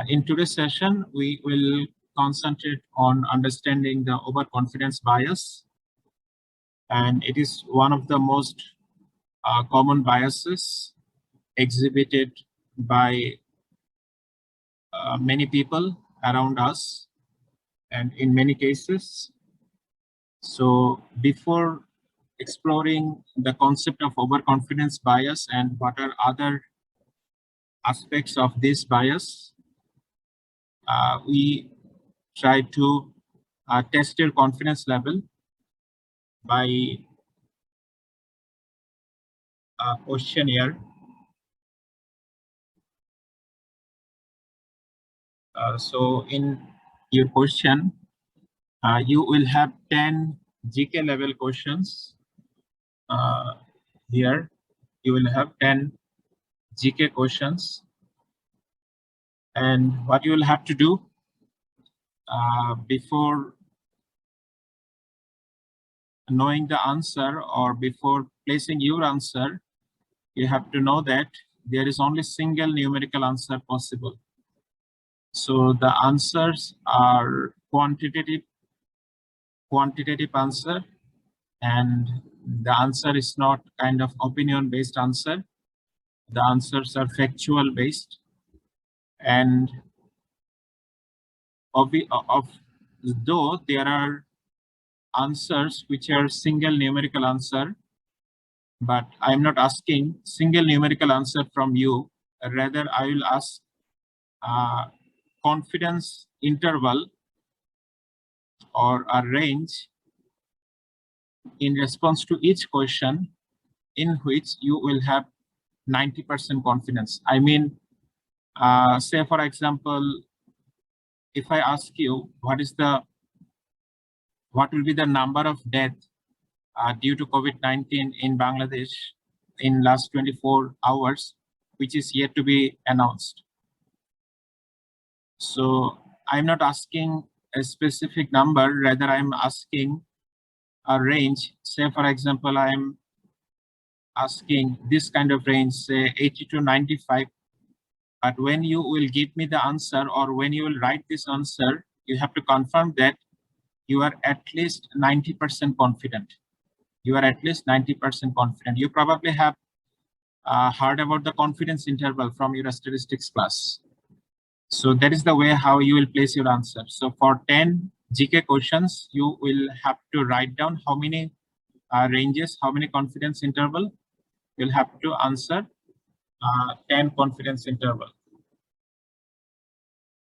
In today's session, we will concentrate on understanding the overconfidence bias. And it is one of the most common biases exhibited by many people around us and in many cases. So before exploring the concept of overconfidence bias and what are other aspects of this bias, we try to test your confidence level by a questionnaire. So in your question, you will have 10 GK level questions. Here, you will have 10 GK questions. And what you will have to do before knowing the answer or before placing your answer, you have to know that there is only single numerical answer possible. So the answers are quantitative answer, and the answer is not kind of opinion-based answer. The answers are factual based, and though there are answers which are single numerical answer, but I'm not asking single numerical answer from you. Rather, I will ask confidence interval or a range in response to each question in which you will have 90% confidence. I mean, say for example, if I ask you what will be the number of deaths due to COVID-19 in Bangladesh in last 24 hours, which is yet to be announced. So I'm not asking a specific number, rather I'm asking a range. Say for example, I'm asking this kind of range, say 80 to 95. But when you will give me the answer or when you will write this answer, you have to confirm that you are at least 90% confident. You are at least 90% confident. You probably have heard about the confidence interval from your statistics class. So that is the way how you will place your answer. So for 10 GK questions, you will have to write down how many ranges, how many confidence interval. You'll have to answer 10 confidence interval.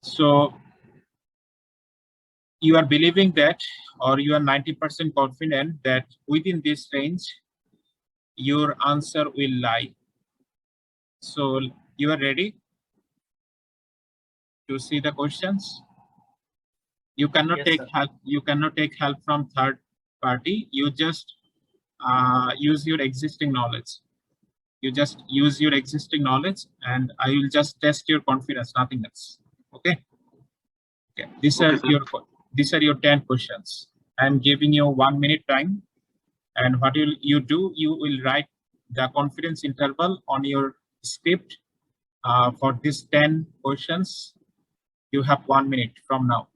So you are believing that, or you are 90% confident that within this range, your answer will lie. So you are ready to see the questions? You cannot take help. You cannot take help from third party. You just use your existing knowledge. You just use your existing knowledge, and I will just test your confidence, nothing else. Okay. Okay. These are your 10 questions. I'm giving you 1 minute time, and what you do? You will write the confidence interval on your script for these 10 questions. You have 1 minute from now.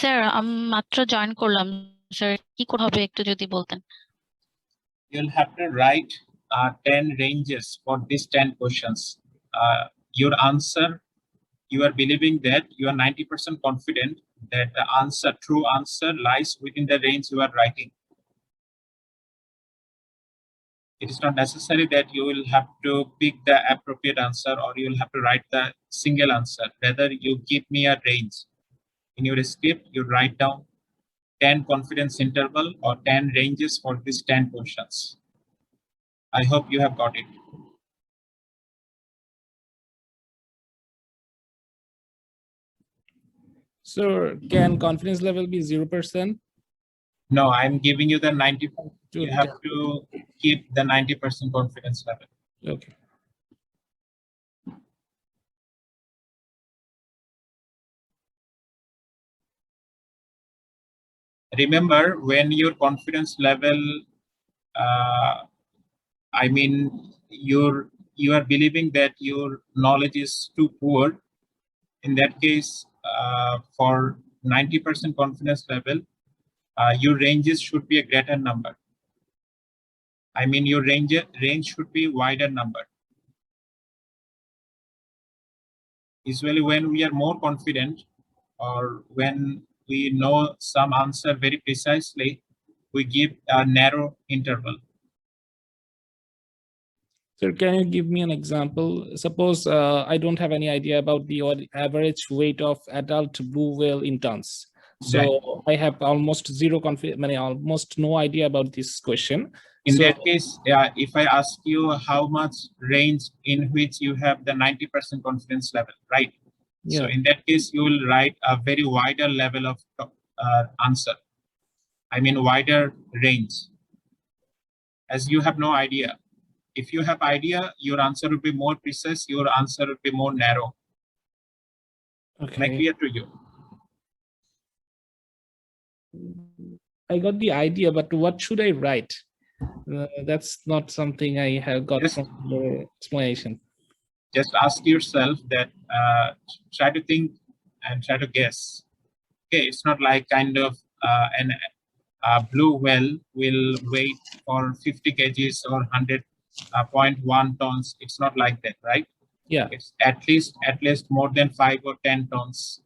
Sir আমি মাত্র join করলাম sir কি করে হবে একটু যদি বলতেন You'll have to write 10 ranges for these 10 questions. Your answer, you are believing that you are 90% confident that the answer, true answer, lies within the range you are writing. It is not necessary that you will have to pick the appropriate answer or you will have to write the single answer. Rather, you give me a range. In your script, you write down 10 confidence interval or 10 ranges for these 10 questions. I hope you have got it. So can confidence level be 0%? No, I'm giving you the 90. You Yeah. have to keep the 90% confidence level. Okay. Remember, when your confidence level, I mean, you are believing that your knowledge is too poor. In that case, for 90% confidence level, your ranges should be a greater number. I mean, your range should be wider number. Usually, when we are more confident, or when we know some answer very precisely, we give a narrow interval. So can you give me an example? Suppose I don't have any idea about the average weight of adult blue whale in tons. So I have almost zero confidence, almost no idea about this question. In that case, if I ask you how much range in which you have the 90% confidence level, right? Yeah. So in that case, you will write a very wider level of answer. I mean, wider range, as you have no idea. If you have idea, your answer will be more precise, your answer will be more narrow. Okay. Am I clear to you? I got the idea, but what should I write? That's not something I have got from the explanation. Just ask yourself that, try to think and try to guess. Okay, it's not like kind of a blue whale will weigh for 50 kgs or 100.1 tons. It's not like that, right? Yeah. It's at least more than 5 or 10 tons.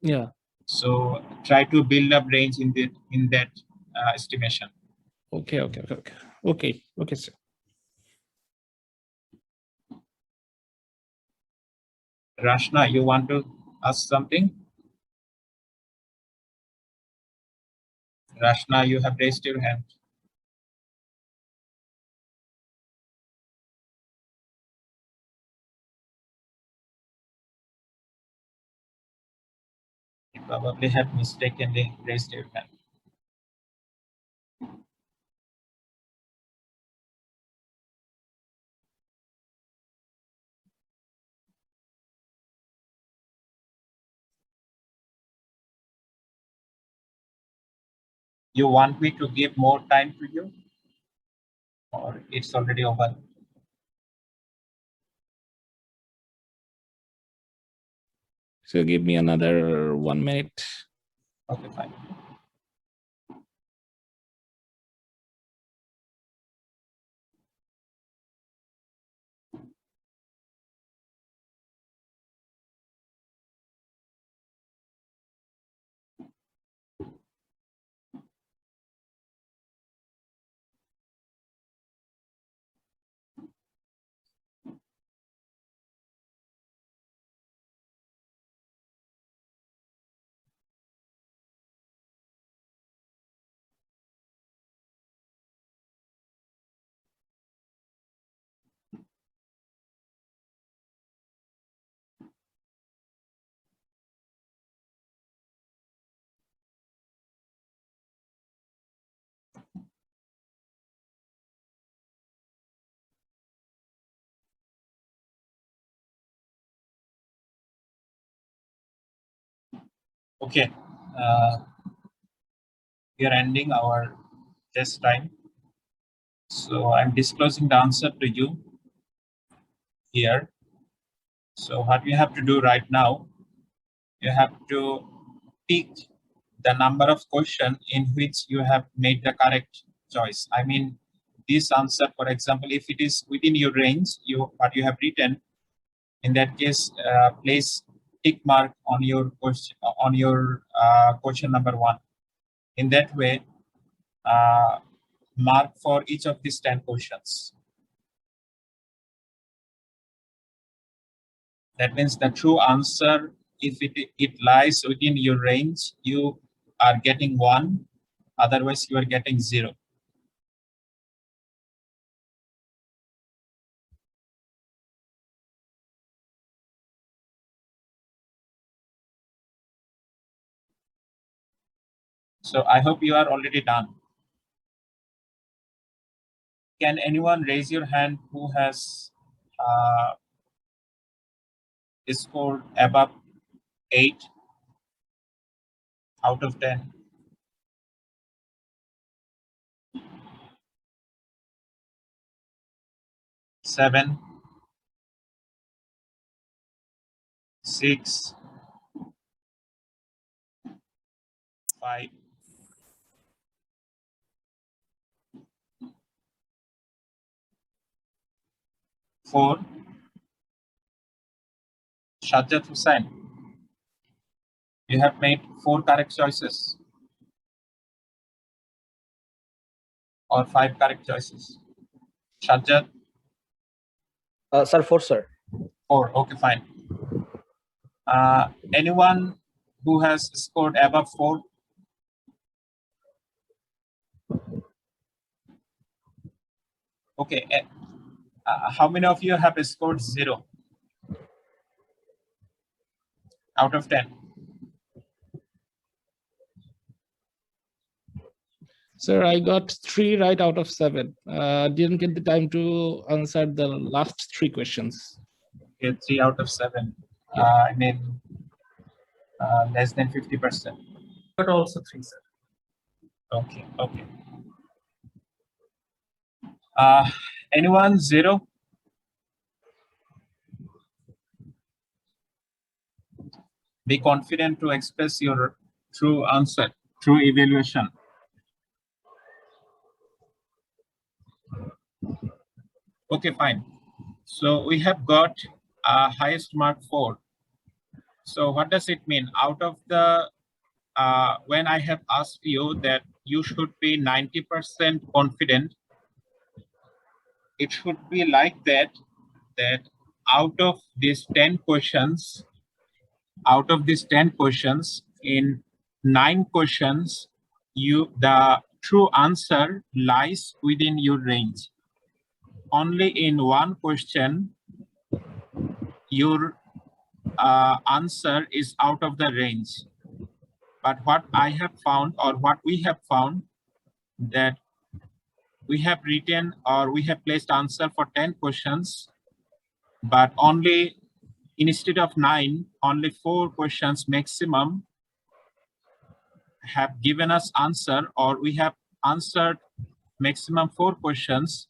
Yeah. So try to build up range in that estimation. Okay. Okay, sir. Rashna, you want to ask something? Rashna, you have raised your hand. You probably have mistakenly raised your hand. You want me to give more time to you, or it's already over? So give me another 1 minute. Okay, fine. Okay, we are ending our test time. So I'm disclosing the answer to you here. So what you have to do right now, you have to pick the number of questions in which you have made the correct choice. I mean, this answer, for example, if it is within your range, what you have written, in that case, place tick mark on your question, question number 1. In that way, mark for each of these 10 questions. That means the true answer, if it lies within your range, you are getting 1, otherwise you are getting 0. So I hope you are already done. Can anyone raise your hand who has scored above 8 out of 10? 7, 6, 5, 4. Shajjat Hussain, you have made 4 correct choices or 5 correct choices. Shajjat? Sir, 4, sir. 4. Okay, fine. Anyone who has scored above 4? Okay. How many of you have scored 0 out of 10? Sir, I got 3 right out of 7. Didn't get the time to answer the last 3 questions. Okay, 3 out of 7. I mean, less than 50%. But also 3, sir. Okay, okay. Anyone 0? Be confident to express your true answer, true evaluation. Okay, fine. So we have got highest mark 4. So what does it mean? Out of the, when I have asked you that you should be 90% confident, it should be like that, that out of these 10 questions, in 9 questions, the true answer lies within your range. Only in 1 question, your answer is out of the range. But what I have found, or what we have found, that we have written or we have placed answer for 10 questions, but only instead of 9, only 4 questions maximum have given us answer, or we have answered maximum 4 questions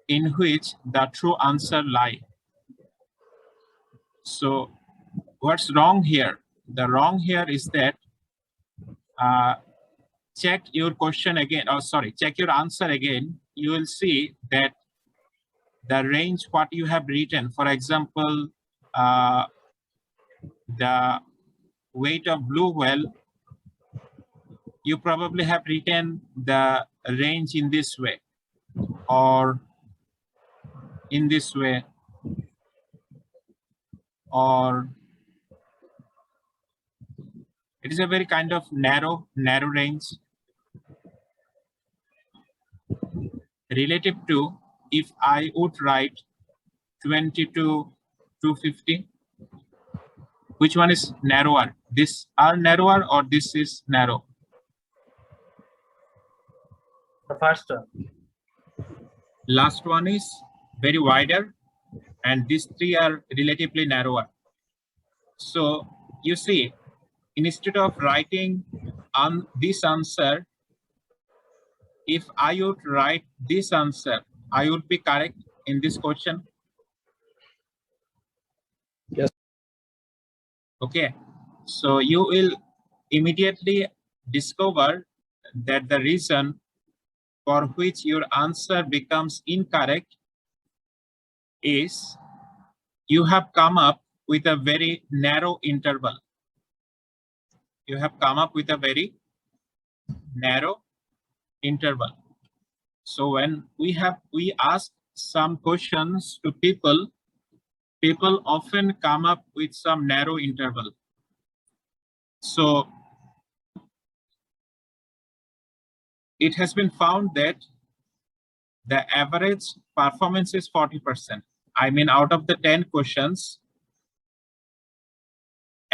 in which the true answer lie. So what's wrong here? The wrong here is that check your question again, or sorry, check your answer again. You will see that the range what you have written, for example, the weight of blue whale, you probably have written the range in this way or in this way, or it is a very kind of narrow range relative to if I would write 20 to 250. Which one is narrower? This are narrower or this is narrow? The first one. Last one is very wider, and these 3 are relatively narrower. So you see, instead of writing on this answer, if I would write this answer, I would be correct in this question. Yes. Okay, so you will immediately discover that the reason for which your answer becomes incorrect is you have come up with a very narrow interval. You have come up with a very narrow interval. So when we ask some questions to people often come up with some narrow interval. So it has been found that the average performance is 40%. I mean, out of the 10 questions,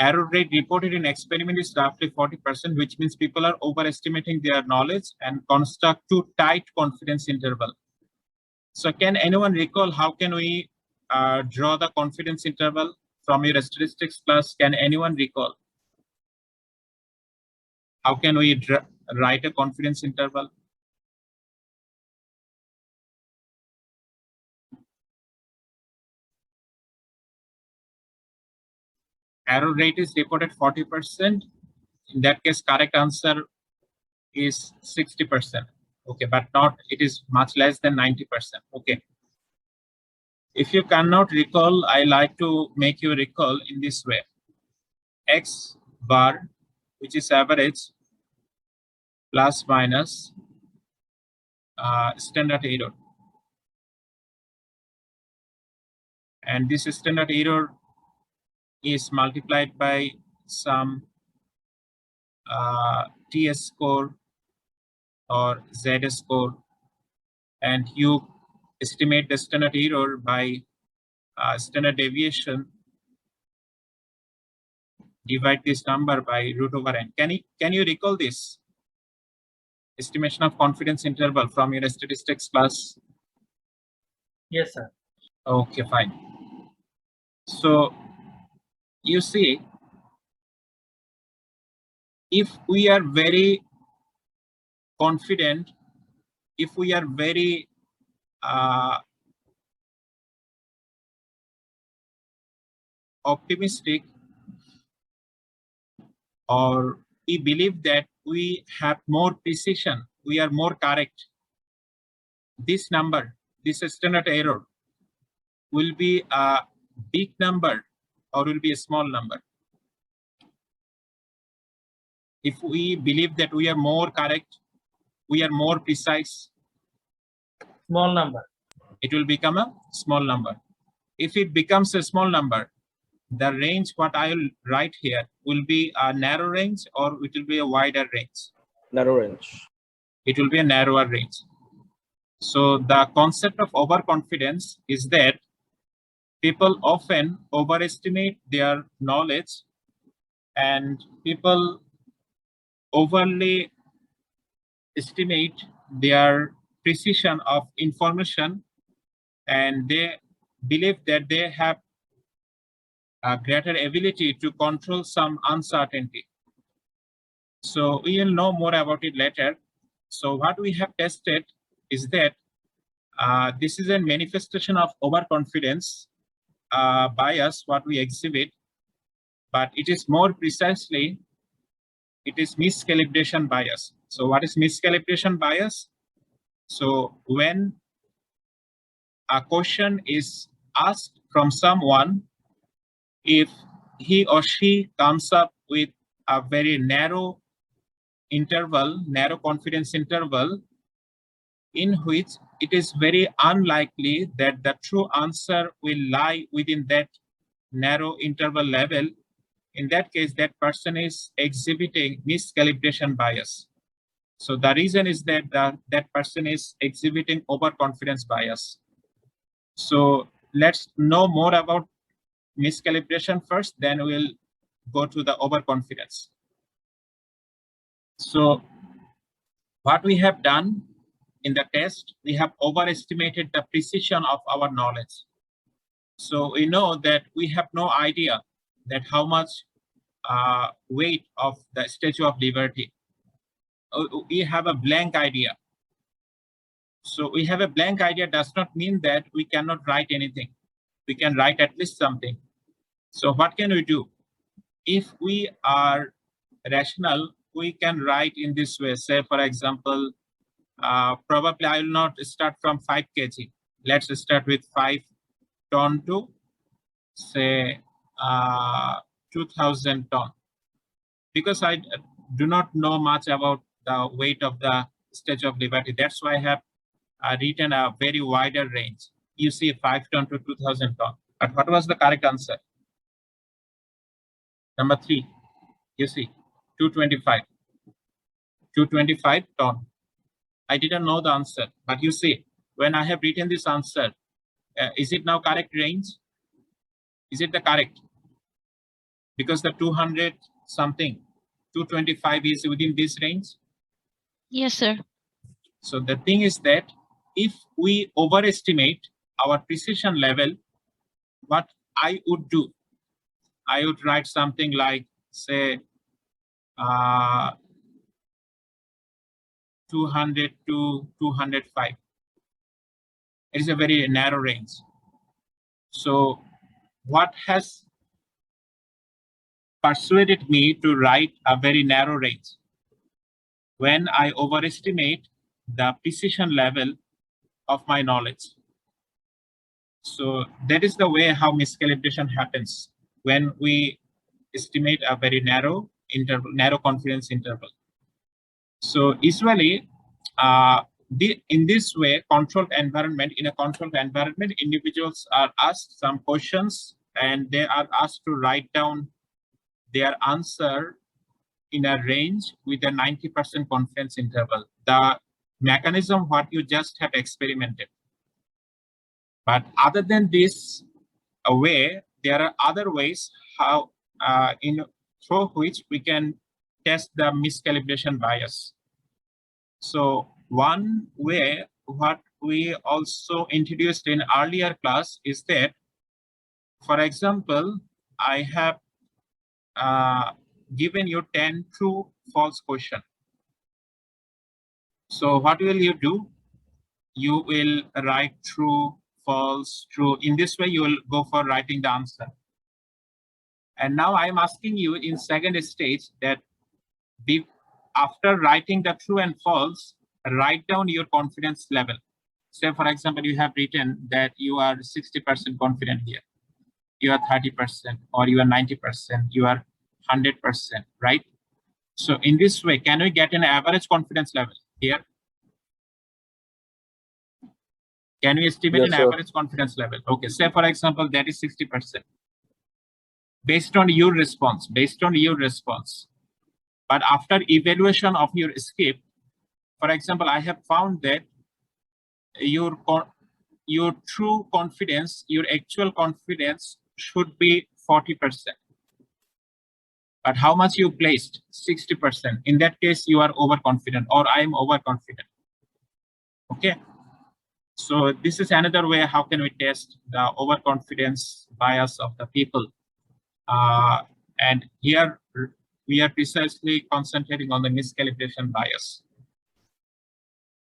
error rate reported in experiment is roughly 40%, which means people are overestimating their knowledge and construct too tight confidence interval. So can anyone recall how can we draw the confidence interval from your statistics class? Can anyone recall? How can we write a confidence interval? Error rate is reported 40%. In that case, correct answer is 60%. Okay, but not, it is much less than 90%. Okay. If you cannot recall, I like to make you recall in this way. X bar, which is average, plus minus standard error. And this standard error is multiplied by some T score or Z score, and you estimate the standard error by standard deviation, divide this number by root over n. Can you recall this estimation of confidence interval from your statistics class? Yes, sir. Okay, fine. So you see, if we are very confident, if we are very optimistic, or we believe that we have more precision, we are more correct, this number, this standard error, will be a big number or will be a small number? If we believe that we are more correct, we are more precise, Small number. it will become a small number. If it becomes a small number, the range what I will write here will be a narrow range or it will be a wider range? Narrow range. It will be a narrower range. So the concept of overconfidence is that people often overestimate their knowledge and people overly estimate their precision of information, and they believe that they have a greater ability to control some uncertainty. So we will know more about it later. So what we have tested is that this is a manifestation of overconfidence bias, what we exhibit, but it is more precisely, it is miscalibration bias. So what is miscalibration bias? So when a question is asked from someone, if he or she comes up with a very narrow interval, narrow confidence interval, in which it is very unlikely that the true answer will lie within that narrow interval level, in that case, that person is exhibiting miscalibration bias. So the reason is that that person is exhibiting overconfidence bias. So let's know more about miscalibration first, then we'll go to the overconfidence. So what we have done in the test, we have overestimated the precision of our knowledge. So we know that we have no idea that how much weight of the Statue of Liberty. We have a blank idea. So we have a blank idea does not mean that we cannot write anything. We can write at least something. So what can we do? If we are rational, we can write in this way. Say, for example, probably I will not start from 5 kg. Let's start with 5 ton to say 2000 ton. Because I do not know much about the weight of the Statue of Liberty. That's why I have written a very wider range. You see 5 ton to 2000 ton. But what was the correct answer? Number 3, you see 225. 225 ton. I didn't know the answer, but you see, when I have written this answer, is it now correct range? Is it the correct? Because the 200 something, 225 is within this range. Yes, sir. So the thing is that if we overestimate our precision level, what I would do, I would write something like, say, 200 to 205. It is a very narrow range. So what has persuaded me to write a very narrow range? When I overestimate the precision level of my knowledge. So that is the way how miscalibration happens when we estimate a very narrow interval, narrow confidence interval. So usually, in this way, in a controlled environment, individuals are asked some questions and they are asked to write down their answer in a range with a 90% confidence interval. The mechanism what you just have experimented. But other than this way, there are other ways how through which we can test the miscalibration bias. So one way what we also introduced in earlier class is that, for example, I have given you 10 true false question. So what will you do? You will write true, false, true. In this way, you will go for writing the answer. And now I'm asking you in second stage that after writing the true and false, write down your confidence level. Say, for example, you have written that you are 60% confident here. You are 30%, or you are 90%, you are 100%, right? So in this way, can we get an average confidence level here? Can we estimate an average confidence level? Okay, say for example, that is 60%. Based on your response, But after evaluation of your script, for example, I have found that your true confidence, your actual confidence should be 40%. But how much you placed? 60%. In that case, you are overconfident, or I am overconfident. Okay. So this is another way how can we test the overconfidence bias of the people. And here we are precisely concentrating on the miscalibration bias.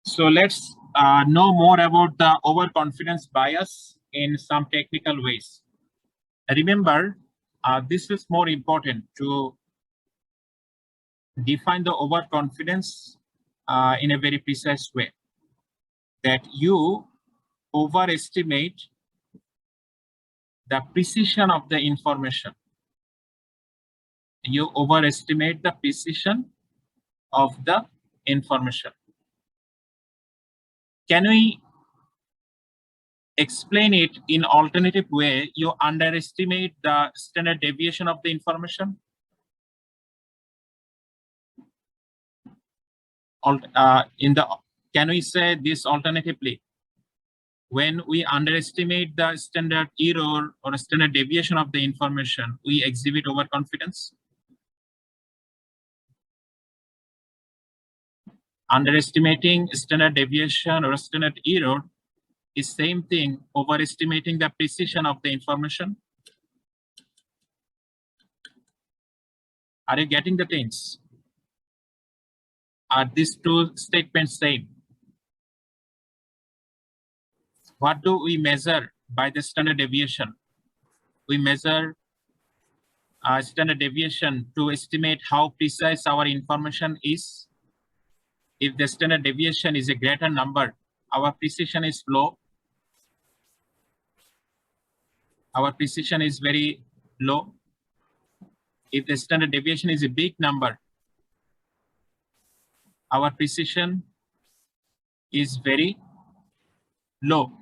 So let's know more about the overconfidence bias in some technical ways. Remember, this is more important to define the overconfidence in a very precise way. That you overestimate the precision of the information. You overestimate the precision of the information. Can we explain it in alternative way? You underestimate the standard deviation of the information. Can we say this alternatively? When we underestimate the standard error or standard deviation of the information, we exhibit overconfidence. Underestimating standard deviation or standard error is same thing overestimating the precision of the information. Are you getting the things? Are these two statements same? What do we measure by the standard deviation? We measure standard deviation to estimate how precise our information is. If the standard deviation is a greater number, our precision is low. Our precision is very low. If the standard deviation is a big number, our precision is very low.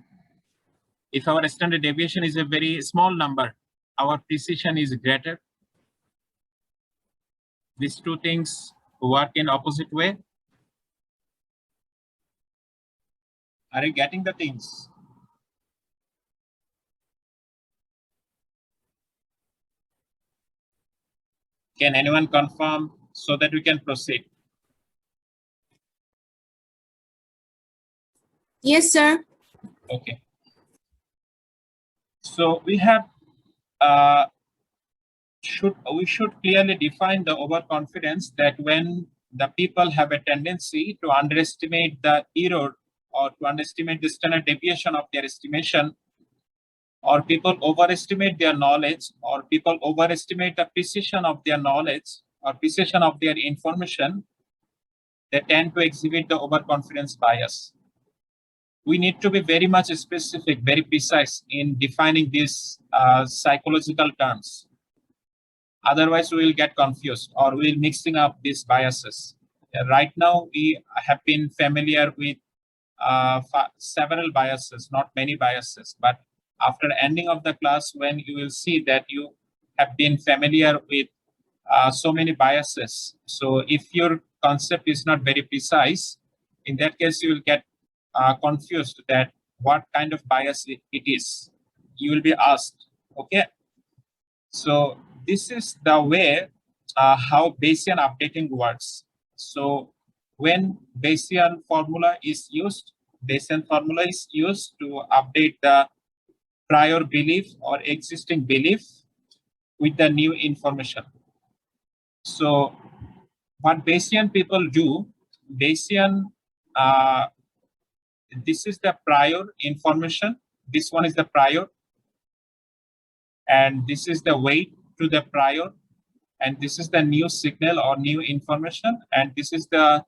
If our standard deviation is a very small number, our precision is greater. These two things work in opposite way. Are you getting the things? Can anyone confirm so that we can proceed? Yes, sir. Okay. So we have we should clearly define the overconfidence that when the people have a tendency to underestimate the error or to underestimate the standard deviation of their estimation, or people overestimate their knowledge, or people overestimate the precision of their knowledge or precision of their information, they tend to exhibit the overconfidence bias. We need to be very much specific, very precise in defining these psychological terms. Otherwise, we will get confused or we'll mixing up these biases. Right now, we have been familiar with several biases, not many biases, but after ending of the class, when you will see that you have been familiar with so many biases. So if your concept is not very precise, in that case, you will get confused that what kind of bias it is. You will be asked, okay? So this is the way how Bayesian updating works. So when Bayesian formula is used to update the prior belief or existing belief with the new information. So what Bayesian people do, Bayesian, this is the prior information. This one is the prior. And this is the weight to the prior. And this is the new signal or new information. And this is the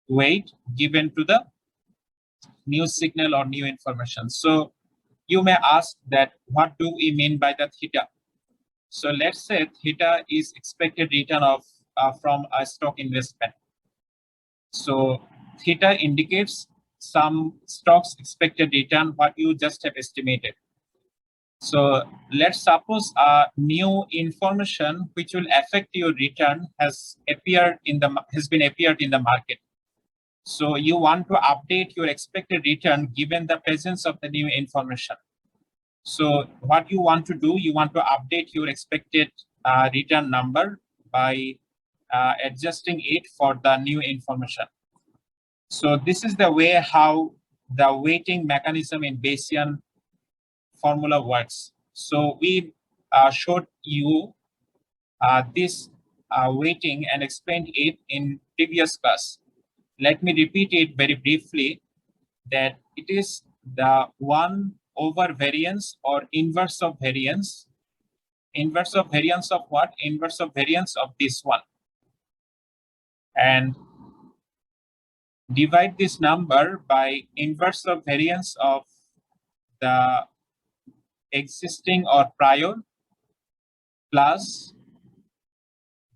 weight given to the new signal or new information. So you may ask that, what do we mean by the theta? So let's say theta is expected return of from a stock investment. So theta indicates some stock's expected return, what you just have estimated. So let's suppose new information which will affect your return has been appeared in the market. So you want to update your expected return given the presence of the new information. So what you want to do, you want to update your expected return number by adjusting it for the new information. So this is the way how the weighting mechanism in Bayesian formula works. So we showed you this weighting and explained it in previous class. Let me repeat it very briefly, that it is the 1 over variance or inverse of variance. Inverse of variance of what? Inverse of variance of this one. And divide this number by inverse of variance of the existing or prior plus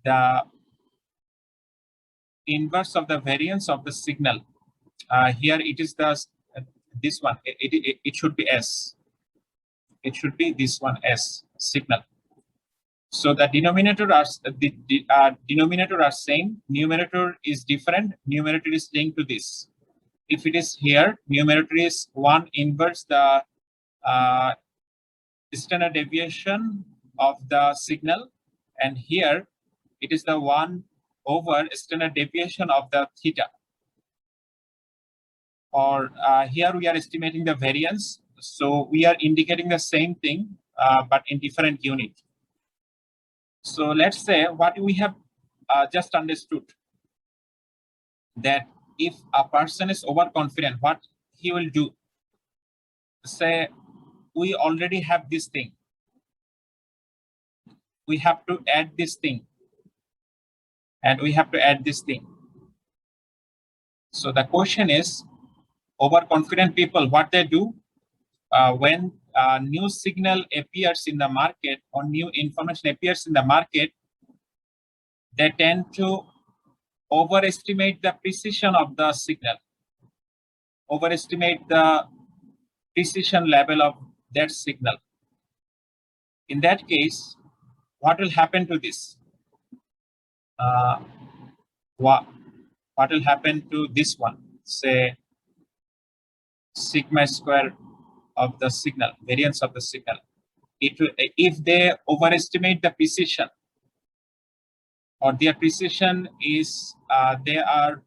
the inverse of the variance of the signal. Here it is the this one. It should be S. It should be this one, S, signal. So the denominator are denominator are same. Numerator is different. Numerator is linked to this. If it is here, numerator is 1 inverse the standard deviation of the signal, and here it is the 1 over standard deviation of the theta. Or here we are estimating the variance, so we are indicating the same thing but in different unit. So let's say what we have just understood, that if a person is overconfident, what he will do. Say we already have this thing. We have to add this thing. And we have to add this thing. So the question is, overconfident people, what they do when new signal appears in the market or new information appears in the market, they tend to overestimate the precision of the signal, overestimate the precision level of that signal. In that case, what will happen to this? What will happen to this one? Say sigma square of the signal, variance of the signal. If they overestimate the precision, or their precision is, they are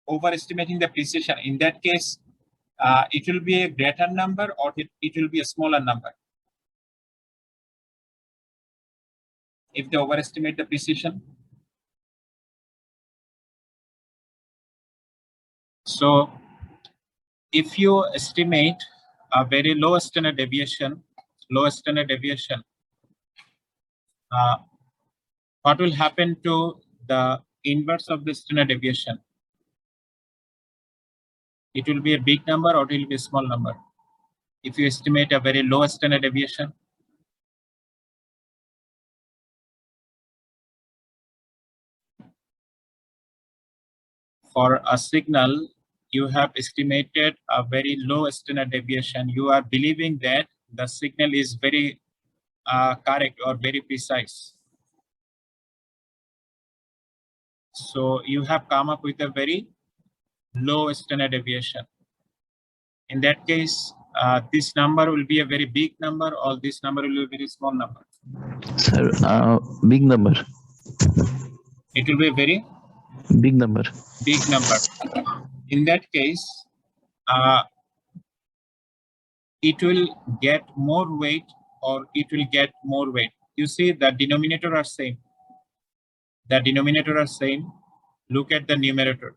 overestimating the precision. In that case, it will be a greater number or it will be a smaller number if they overestimate the precision. So if you estimate a very low standard deviation, what will happen to the inverse of the standard deviation? It will be a big number or it will be a small number. If you estimate a very low standard deviation, for a signal, you have estimated a very low standard deviation. You are believing that the signal is very correct or very precise. So you have come up with a very low standard deviation. In that case, this number will be a very big number or this number will be a very small number. Sir, big number. It will be a very Big number. big number. In that case, it will get more weight or it will get more weight. You see the denominator are same. The denominator are same. Look at the numerator.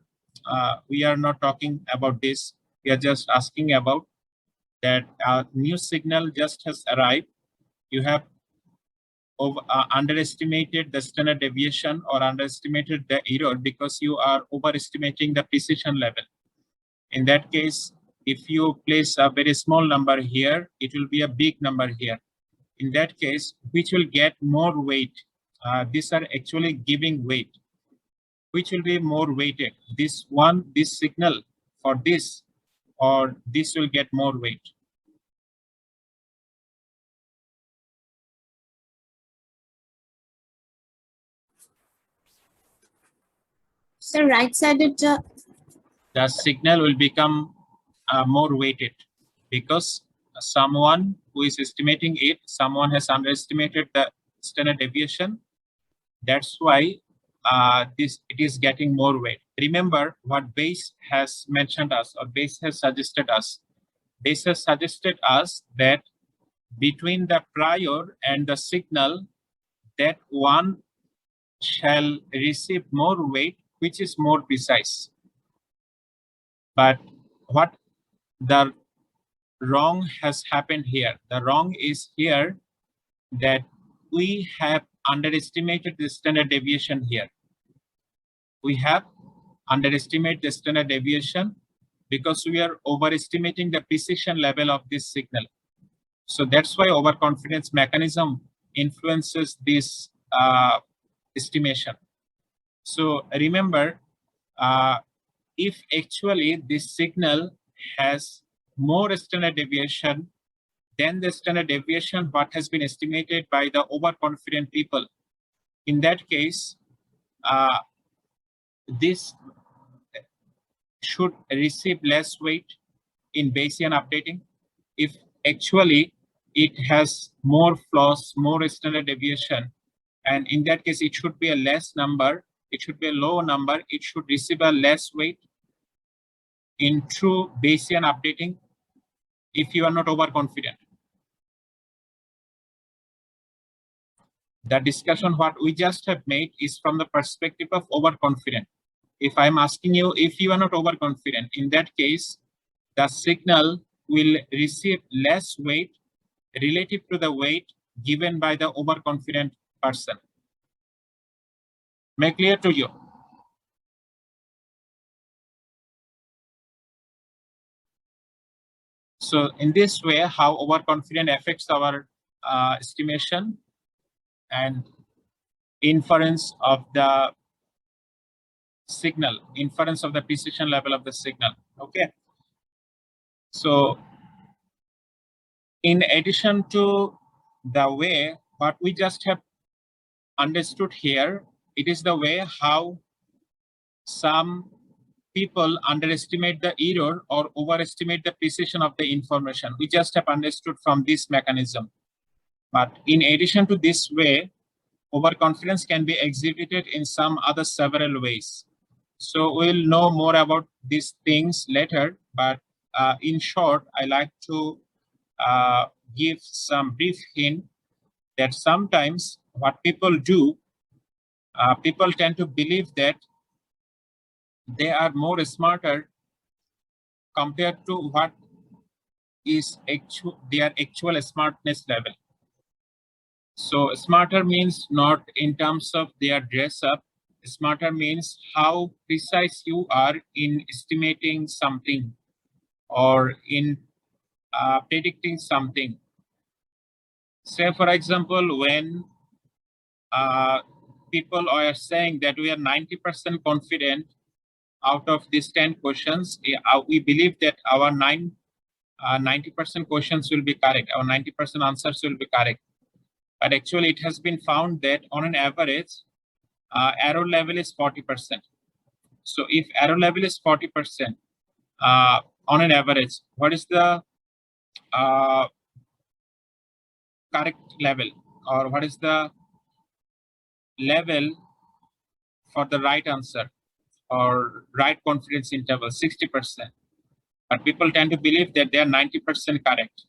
We are not talking about this. We are just asking about that new signal just has arrived. You have underestimated the standard deviation or underestimated the error because you are overestimating the precision level. In that case, if you place a very small number here, it will be a big number here. In that case, which will get more weight? These are actually giving weight. Which will be more weighted? This one, this signal for this, or this will get more weight? So right-sided. The signal will become more weighted because someone who is estimating it, someone has underestimated the standard deviation. That's why it is getting more weight. Remember what Bayes has mentioned us, or Bayes has suggested us. Bayes has suggested us that between the prior and the signal, that one shall receive more weight, which is more precise. But what the wrong has happened here? The wrong is here that we have underestimated the standard deviation here. We have underestimated the standard deviation because we are overestimating the precision level of this signal. So that's why overconfidence mechanism influences this estimation. So remember, if actually this signal has more standard deviation than the standard deviation what has been estimated by the overconfident people, in that case, this should receive less weight in Bayesian updating. If actually it has more flaws, more standard deviation, and in that case, it should be a less number, it should be a low number, it should receive a less weight in true Bayesian updating if you are not overconfident. The discussion what we just have made is from the perspective of overconfident. If I'm asking you, if you are not overconfident, in that case, the signal will receive less weight relative to the weight given by the overconfident person. Make clear to you? So in this way, how overconfident affects our estimation and inference of the signal, inference of the precision level of the signal. Okay. So in addition to the way what we just have understood here, it is the way how some people underestimate the error or overestimate the precision of the information. We just have understood from this mechanism. But in addition to this way, overconfidence can be exhibited in some other several ways. So we'll know more about these things later, but in short, I like to give some brief hint that sometimes what people do, people tend to believe that they are more smarter compared to what is their actual smartness level. So smarter means not in terms of their dress up. Smarter means how precise you are in estimating something or in predicting something. Say, for example, when people are saying that we are 90% confident out of these 10 questions, we believe that our 90% questions will be correct, our 90% answers will be correct. But actually, it has been found that on an average, error level is 40%. So if error level is 40% on an average, what is the correct level, or what is the level for the right answer or right confidence interval? 60%. But people tend to believe that they are 90% correct.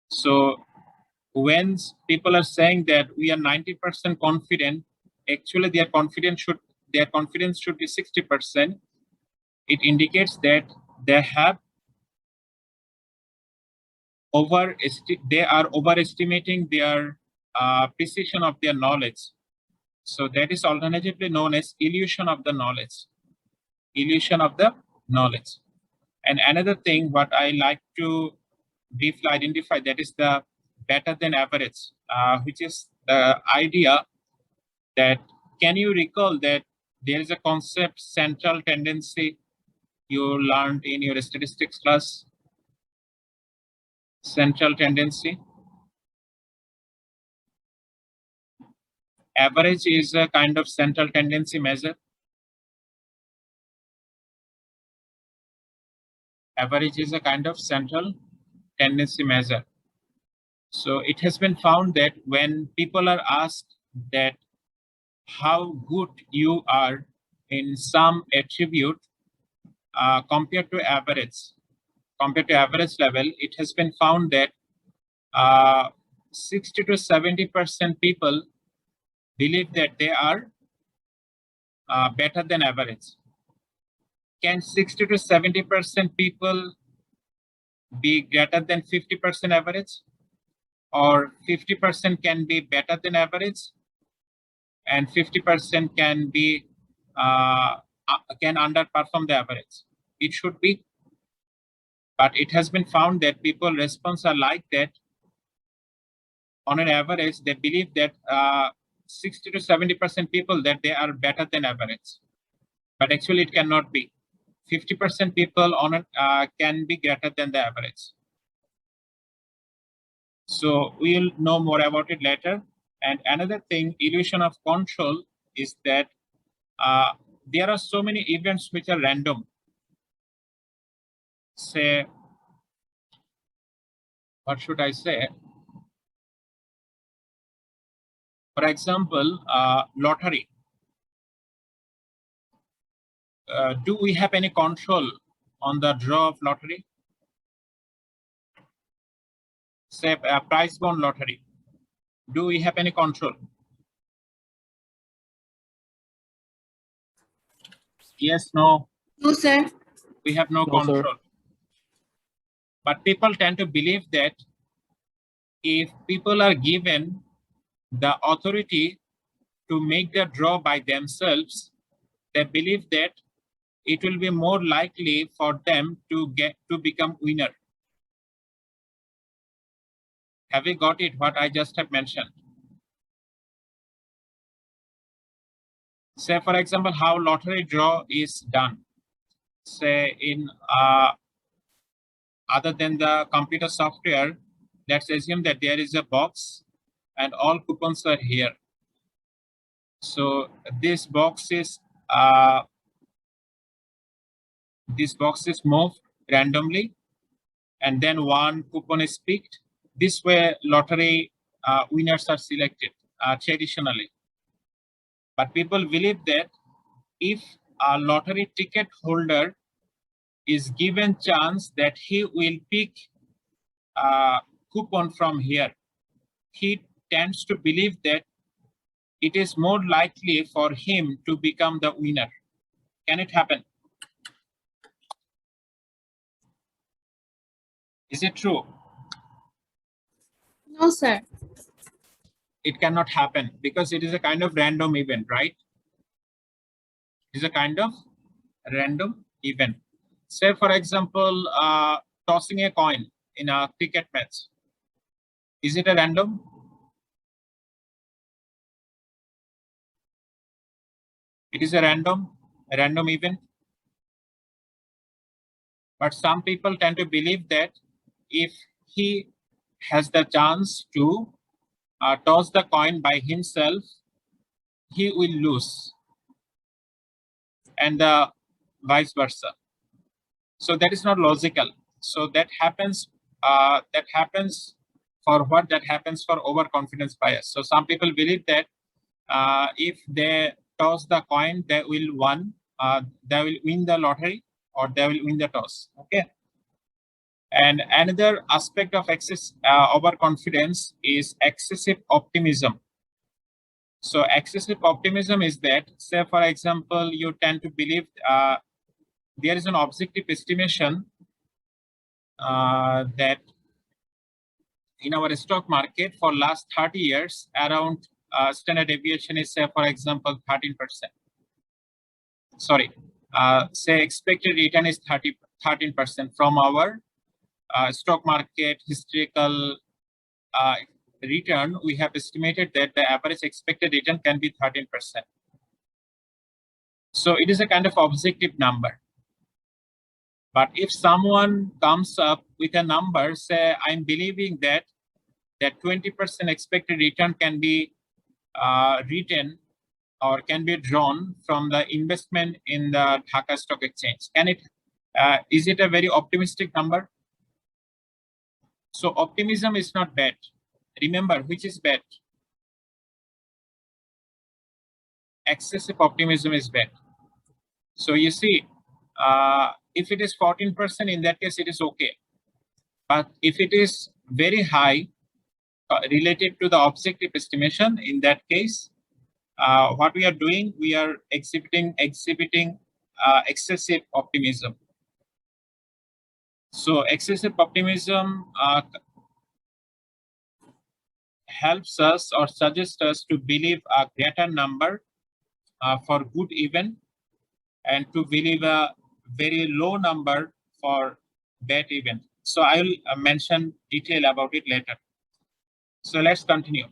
So when people are saying that we are 90% confident, actually their confidence should be 60%. It indicates that they are overestimating their precision of their knowledge. So that is alternatively known as illusion of the knowledge. Illusion of the knowledge. And another thing what I like to briefly identify, that is the better than average, which is the idea that, can you recall that there is a concept, central tendency, you learned in your statistics class? Central tendency. Average is a kind of central tendency measure. Average is a kind of central tendency measure. So it has been found that when people are asked that how good you are in some attribute compared to average level, it has been found that 60 to 70% people believe that they are better than average. Can 60 to 70% people be greater than 50% average? Or 50% can be better than average, and 50% can be can underperform the average? It should be. But it has been found that people response are like that. On an average, they believe that 60 to 70% people that they are better than average. But actually it cannot be. 50% people on can be greater than the average. So we'll know more about it later. And another thing, illusion of control, is that there are so many events which are random. Say, what should I say? For example, lottery. Do we have any control on the draw of lottery? Say prize bond lottery. Do we have any control? Yes, no. No, sir. We have no No, sir. control. But people tend to believe that if people are given the authority to make the draw by themselves, they believe that it will be more likely for them to become winner. Have you got it, what I just have mentioned? Say, for example, how lottery draw is done. Say in other than the computer software, let's assume that there is a box and all coupons are here. So this box is moved randomly, and then one coupon is picked. This way, lottery winners are selected. traditionally. But people believe that if a lottery ticket holder is given chance that he will pick a coupon from here, he tends to believe that it is more likely for him to become the winner. Can it happen? Is it true? No, sir. It cannot happen because it is a kind of random event, right? It is a kind of random event. Say, for example, tossing a coin in a cricket match. Is it a random? It is a random event. But some people tend to believe that if he has the chance to toss the coin by himself, he will lose, and vice versa. So that is not logical. So that happens. That happens for what? That happens for overconfidence bias. So some people believe that if they toss the coin, they will win. They will win the lottery, or they will win the toss. Okay. And another aspect of overconfidence is excessive optimism. So excessive optimism is that, say, for example, you tend to believe there is an objective estimation that in our stock market for last 30 years, around standard deviation is, say, for example, 13%. Sorry, say expected return is 13% from our stock market historical return. We have estimated that the average expected return can be 13%. So it is a kind of objective number. But if someone comes up with a number, say, I'm believing that 20% expected return can be written or can be drawn from the investment in the Dhaka Stock Exchange. Can it? Is it a very optimistic number? So optimism is not bad. Remember, which is bad? Excessive optimism is bad. So you see, if it is 14%, in that case, it is okay. But if it is very high related to the objective estimation, in that case, what we are doing, we are exhibiting excessive optimism. So excessive optimism helps us or suggests us to believe a greater number for good event, and to believe a very low number for bad event. So I will mention detail about it later. So let's continue.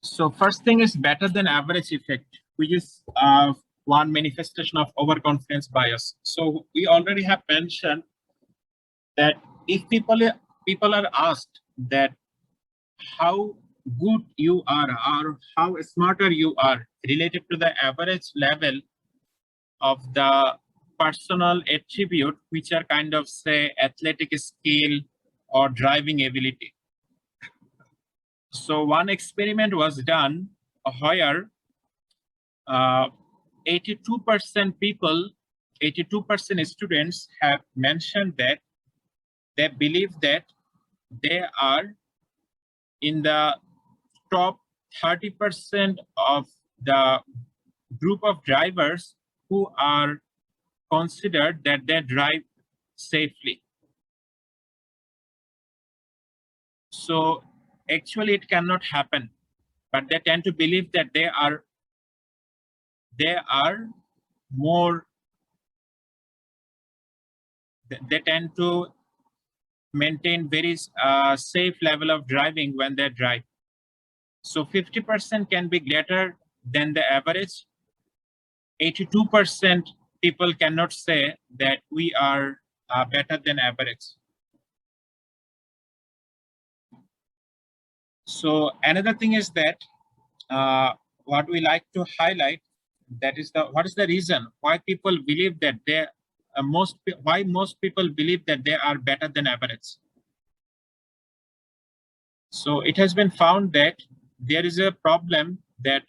So first thing is better than average effect, which is one manifestation of overconfidence bias. So we already have mentioned that if people are asked that how good you are or how smarter you are related to the average level of the personal attribute, which are kind of, say, athletic skill or driving ability. So one experiment was done where 82% people, 82% students have mentioned that they believe that they are in the top 30% of the group of drivers who are considered that they drive safely. So actually it cannot happen, but they tend to believe that they are more, they tend to maintain very safe level of driving when they drive. So 50% can be greater than the average. 82% people cannot say that we are better than average. So another thing is that what we like to highlight, that is what is the reason why people believe that they why most people believe that they are better than average. So it has been found that there is a problem that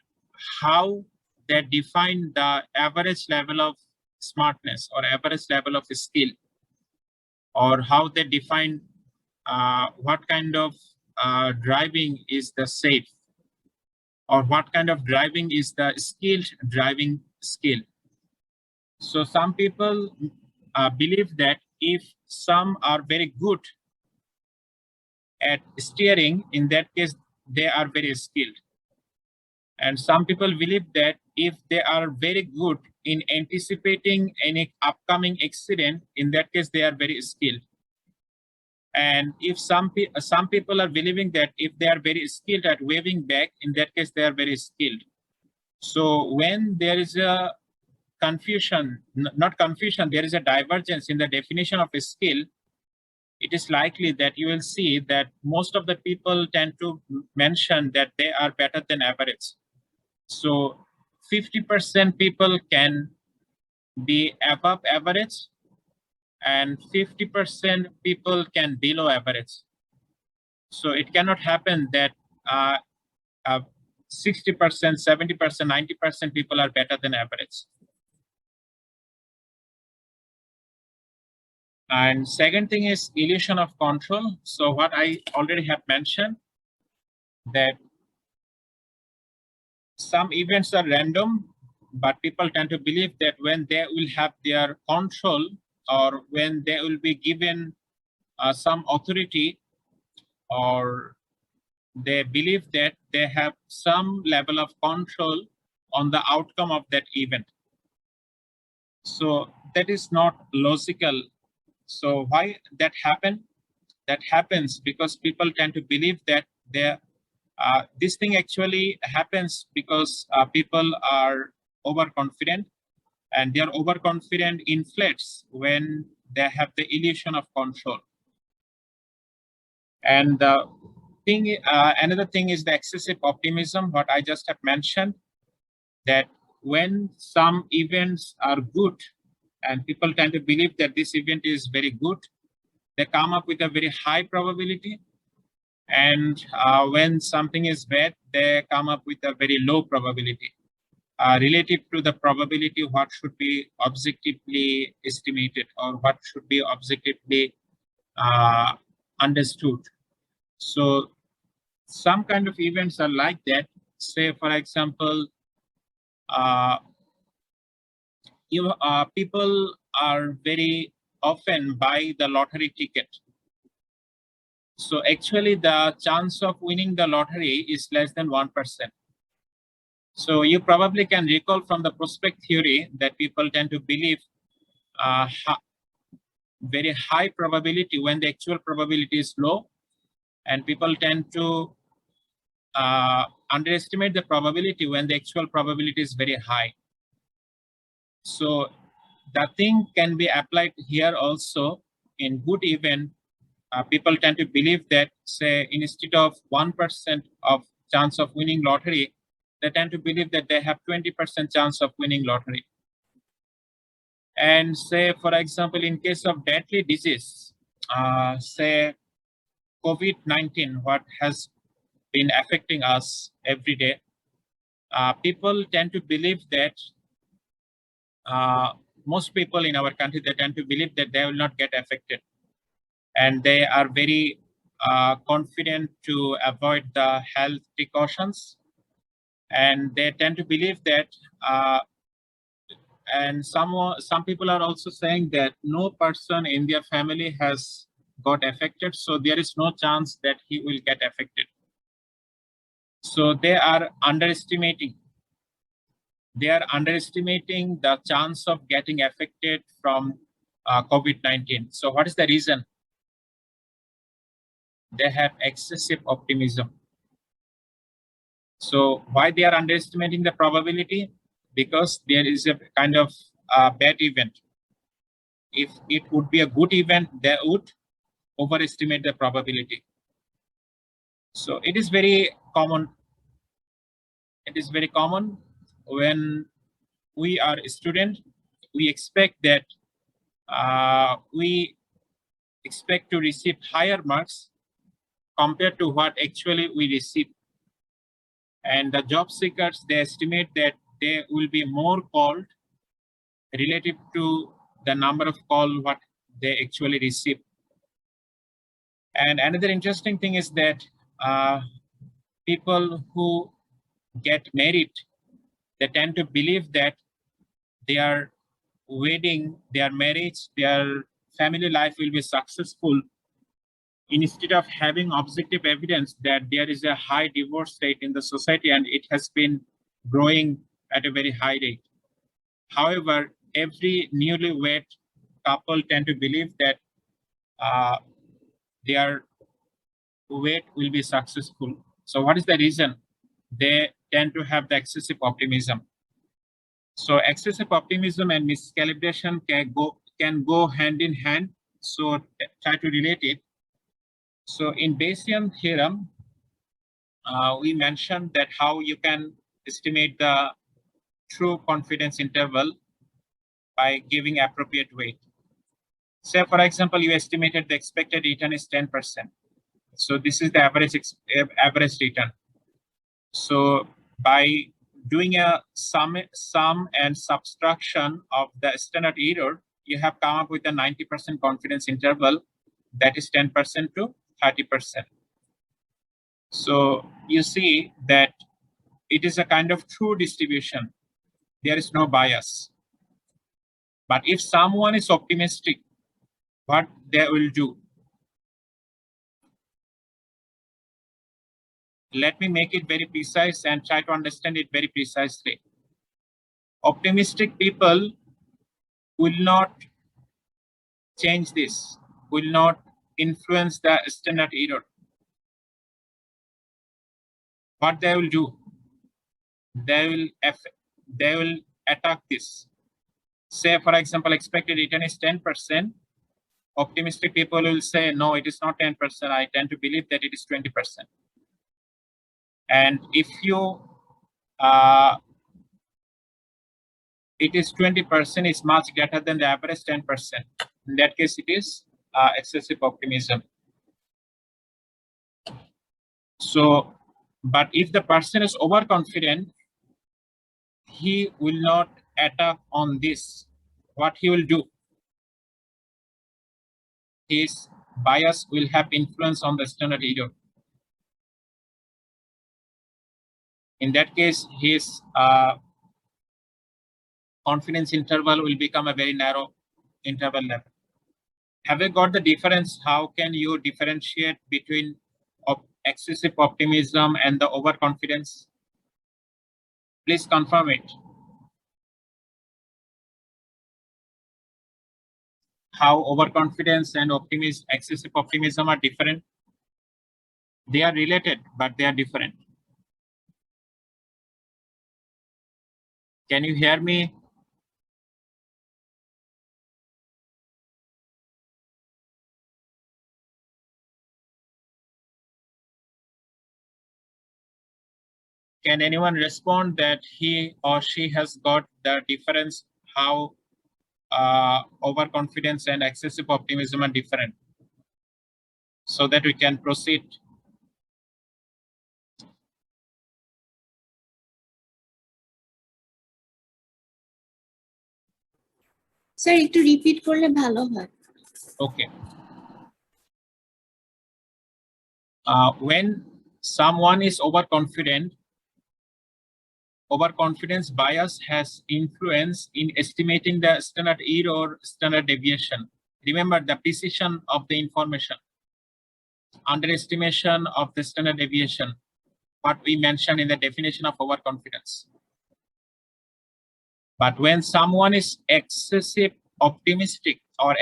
how they define the average level of smartness or average level of skill, or how they define what kind of driving is the safe, or what kind of driving is the skilled driving skill. So some people believe that if some are very good at steering, in that case, they are very skilled. And some people believe that if they are very good in anticipating any upcoming accident, in that case, they are very skilled. And if some people are believing that if they are very skilled at waving back, in that case, they are very skilled. So when there is a confusion, not confusion, there is a divergence in the definition of a skill, it is likely that you will see that most of the people tend to mention that they are better than average. So 50% people can be above average, and 50% people can below average. So it cannot happen that 60%, 70%, 90% people are better than average. And second thing is illusion of control. So what I already have mentioned, that some events are random, but people tend to believe that when they will have their control, or when they will be given some authority, or they believe that they have some level of control on the outcome of that event. So that is not logical. So why that happen? That happens because people tend to believe that this thing actually happens because people are overconfident, and their overconfident inflates when they have the illusion of control. And the thing, another thing is the excessive optimism, what I just have mentioned, that when some events are good and people tend to believe that this event is very good, they come up with a very high probability. And when something is bad, they come up with a very low probability relative to the probability what should be objectively estimated, or what should be objectively understood. So some kind of events are like that. Say, for example, people are very often buy the lottery ticket. So actually the chance of winning the lottery is less than 1%. So you probably can recall from the prospect theory that people tend to believe very high probability when the actual probability is low, and people tend to underestimate the probability when the actual probability is very high. So the thing can be applied here also. In good event, people tend to believe that, say, instead of 1% of chance of winning lottery, they tend to believe that they have 20% chance of winning lottery. And say, for example, in case of deadly disease, say COVID-19, what has been affecting us every day, people tend to believe that most people in our country, they tend to believe that they will not get affected, and they are very confident to avoid the health precautions, and they tend to believe that and some people are also saying that no person in their family has got affected, so there is no chance that he will get affected. So they are underestimating the chance of getting affected from COVID-19. So what is the reason? They have excessive optimism. So why they are underestimating the probability? Because there is a kind of bad event. If it would be a good event, they would overestimate the probability. So it is very common. It is very common when we are a student, we expect that we expect to receive higher marks, compared to what actually we receive. And the job seekers, they estimate that they will be more called relative to the number of call what they actually receive. And another interesting thing is that people who get married, they tend to believe that their wedding, their marriage, their family life will be successful, instead of having objective evidence that there is a high divorce rate in the society and it has been growing at a very high rate. However, every newlywed couple tend to believe that their wed will be successful. So what is the reason? They tend to have the excessive optimism. So excessive optimism and miscalibration can go hand in hand. So try to relate it. So in Bayesian theorem, we mentioned that how you can estimate the true confidence interval by giving appropriate weight. Say, for example, you estimated the expected return is 10%. So this is the average return. So by doing a sum and subtraction of the standard error, you have come up with a 90% confidence interval, that is 10% to 30%. So you see that it is a kind of true distribution. There is no bias. But if someone is optimistic, what they will do? Let me make it very precise and try to understand it very precisely. Optimistic people will not change this, will not influence the standard error. What they will do? They will attack this. Say, for example, expected return is 10%. Optimistic people will say, no, it is not 10%. I tend to believe that it is 20%. And if you, it is 20% is much greater than the average 10%. In that case, it is excessive optimism. So, but if the person is overconfident, he will not attack on this. What he will do? His bias will have influence on the standard error. In that case, his confidence interval will become a very narrow interval level. Have you got the difference? How can you differentiate between excessive optimism and the overconfidence? Please confirm it. How overconfidence and excessive optimism are different? They are related, but they are different. Can you hear me? Can anyone respond that he or she has got the difference, how overconfidence and excessive optimism are different, so that we can proceed? Sir একটু repeat করলে ভালো হয়। Okay. When someone is overconfident, overconfidence bias has influence in estimating the standard error or standard deviation. Remember the precision of the information, underestimation of the standard deviation, what we mentioned in the definition of overconfidence. But when someone is excessive optimistic or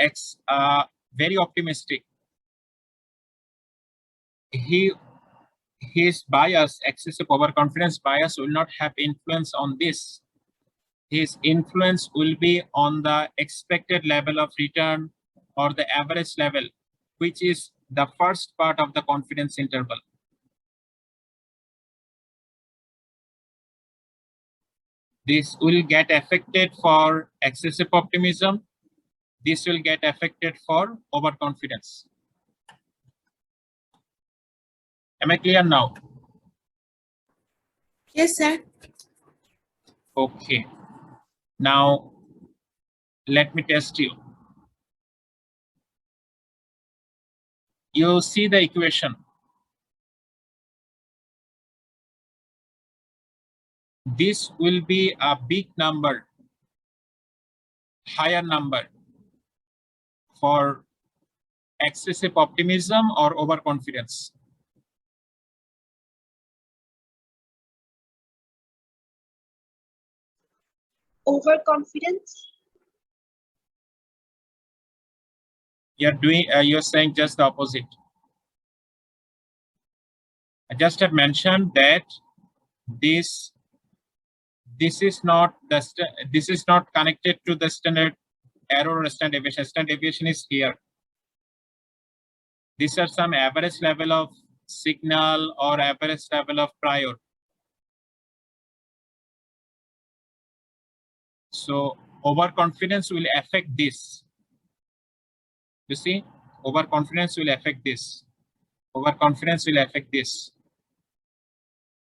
very optimistic, his bias, excessive overconfidence bias, will not have influence on this. His influence will be on the expected level of return or the average level, which is the first part of the confidence interval. This will get affected for excessive optimism. This will get affected for overconfidence. Am I clear now? Yes, sir. Okay. Now, let me test you. You see the equation. This will be a big number, higher number for excessive optimism or overconfidence. Overconfidence. You're saying just the opposite. I just have mentioned that this is not connected to the standard error or standard deviation. Standard deviation is here. These are some average level of signal or average level of prior. So overconfidence will affect this. You see, overconfidence will affect this. Overconfidence will affect this.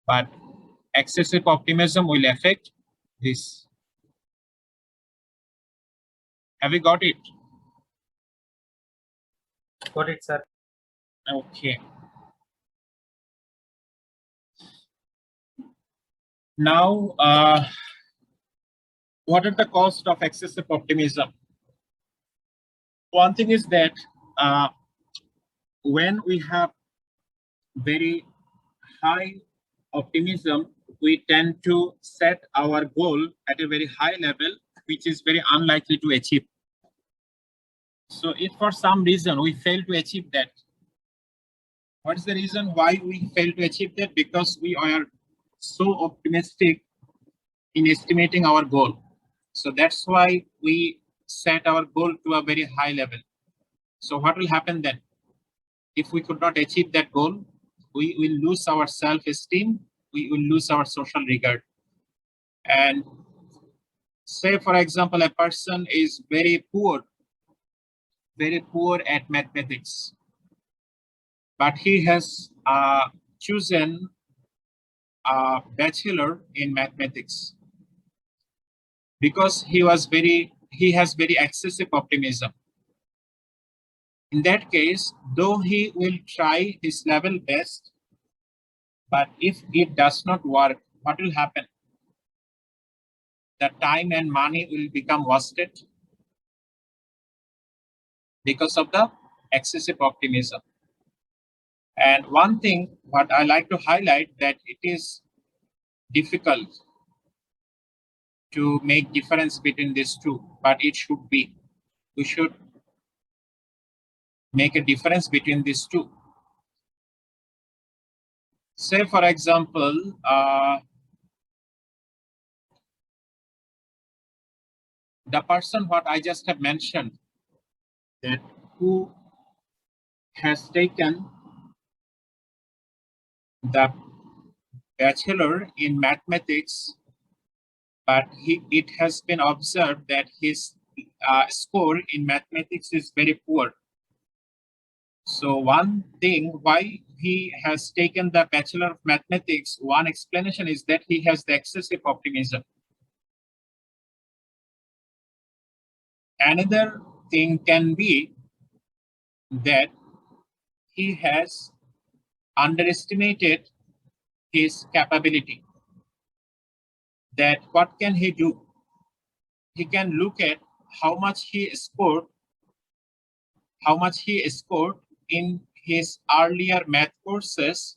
But excessive optimism will affect this. Have you got it? Got it, sir. Okay. Now, what are the costs of excessive optimism? One thing is that when we have very high optimism, we tend to set our goal at a very high level, which is very unlikely to achieve. So if for some reason we fail to achieve that, what is the reason why we fail to achieve that? Because we are so optimistic in estimating our goal. So that's why we set our goal to a very high level. So what will happen then? If we could not achieve that goal, we will lose our self-esteem, we will lose our social regard. And say, for example, a person is very poor at mathematics, but he has chosen a bachelor in mathematics because he has very excessive optimism. In that case, though he will try his level best, but if it does not work, what will happen? The time and money will become wasted because of the excessive optimism. And one thing what I like to highlight, that it is difficult to make difference between these two, but it should be. We should make a difference between these two. Say, for example, the person what I just have mentioned, that who has taken the bachelor in mathematics, but it has been observed that his score in mathematics is very poor. So one thing why he has taken the Bachelor of Mathematics, one explanation is that he has the excessive optimism. Another thing can be that he has underestimated his capability. That what can he do? He can look at how much he scored in his earlier math courses,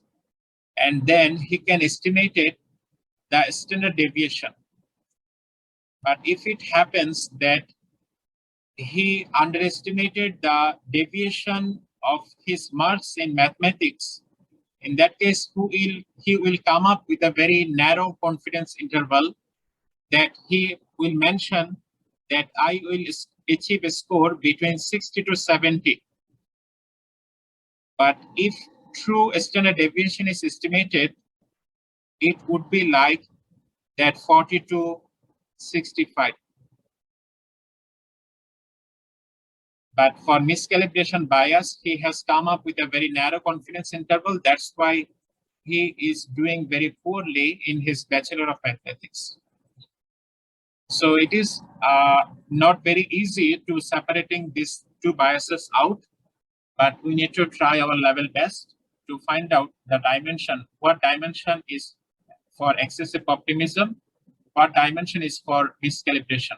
and then he can estimate it, the standard deviation. But if it happens that he underestimated the deviation of his marks in mathematics, in that case, he will come up with a very narrow confidence interval, that he will mention that I will achieve a score between 60 to 70. But if true standard deviation is estimated, it would be like that 40 to 65. But for miscalibration bias, he has come up with a very narrow confidence interval. That's why he is doing very poorly in his Bachelor of Mathematics. So it is not very easy to separating these two biases out, but we need to try our level best to find out the dimension. What dimension is for excessive optimism? What dimension is for miscalibration?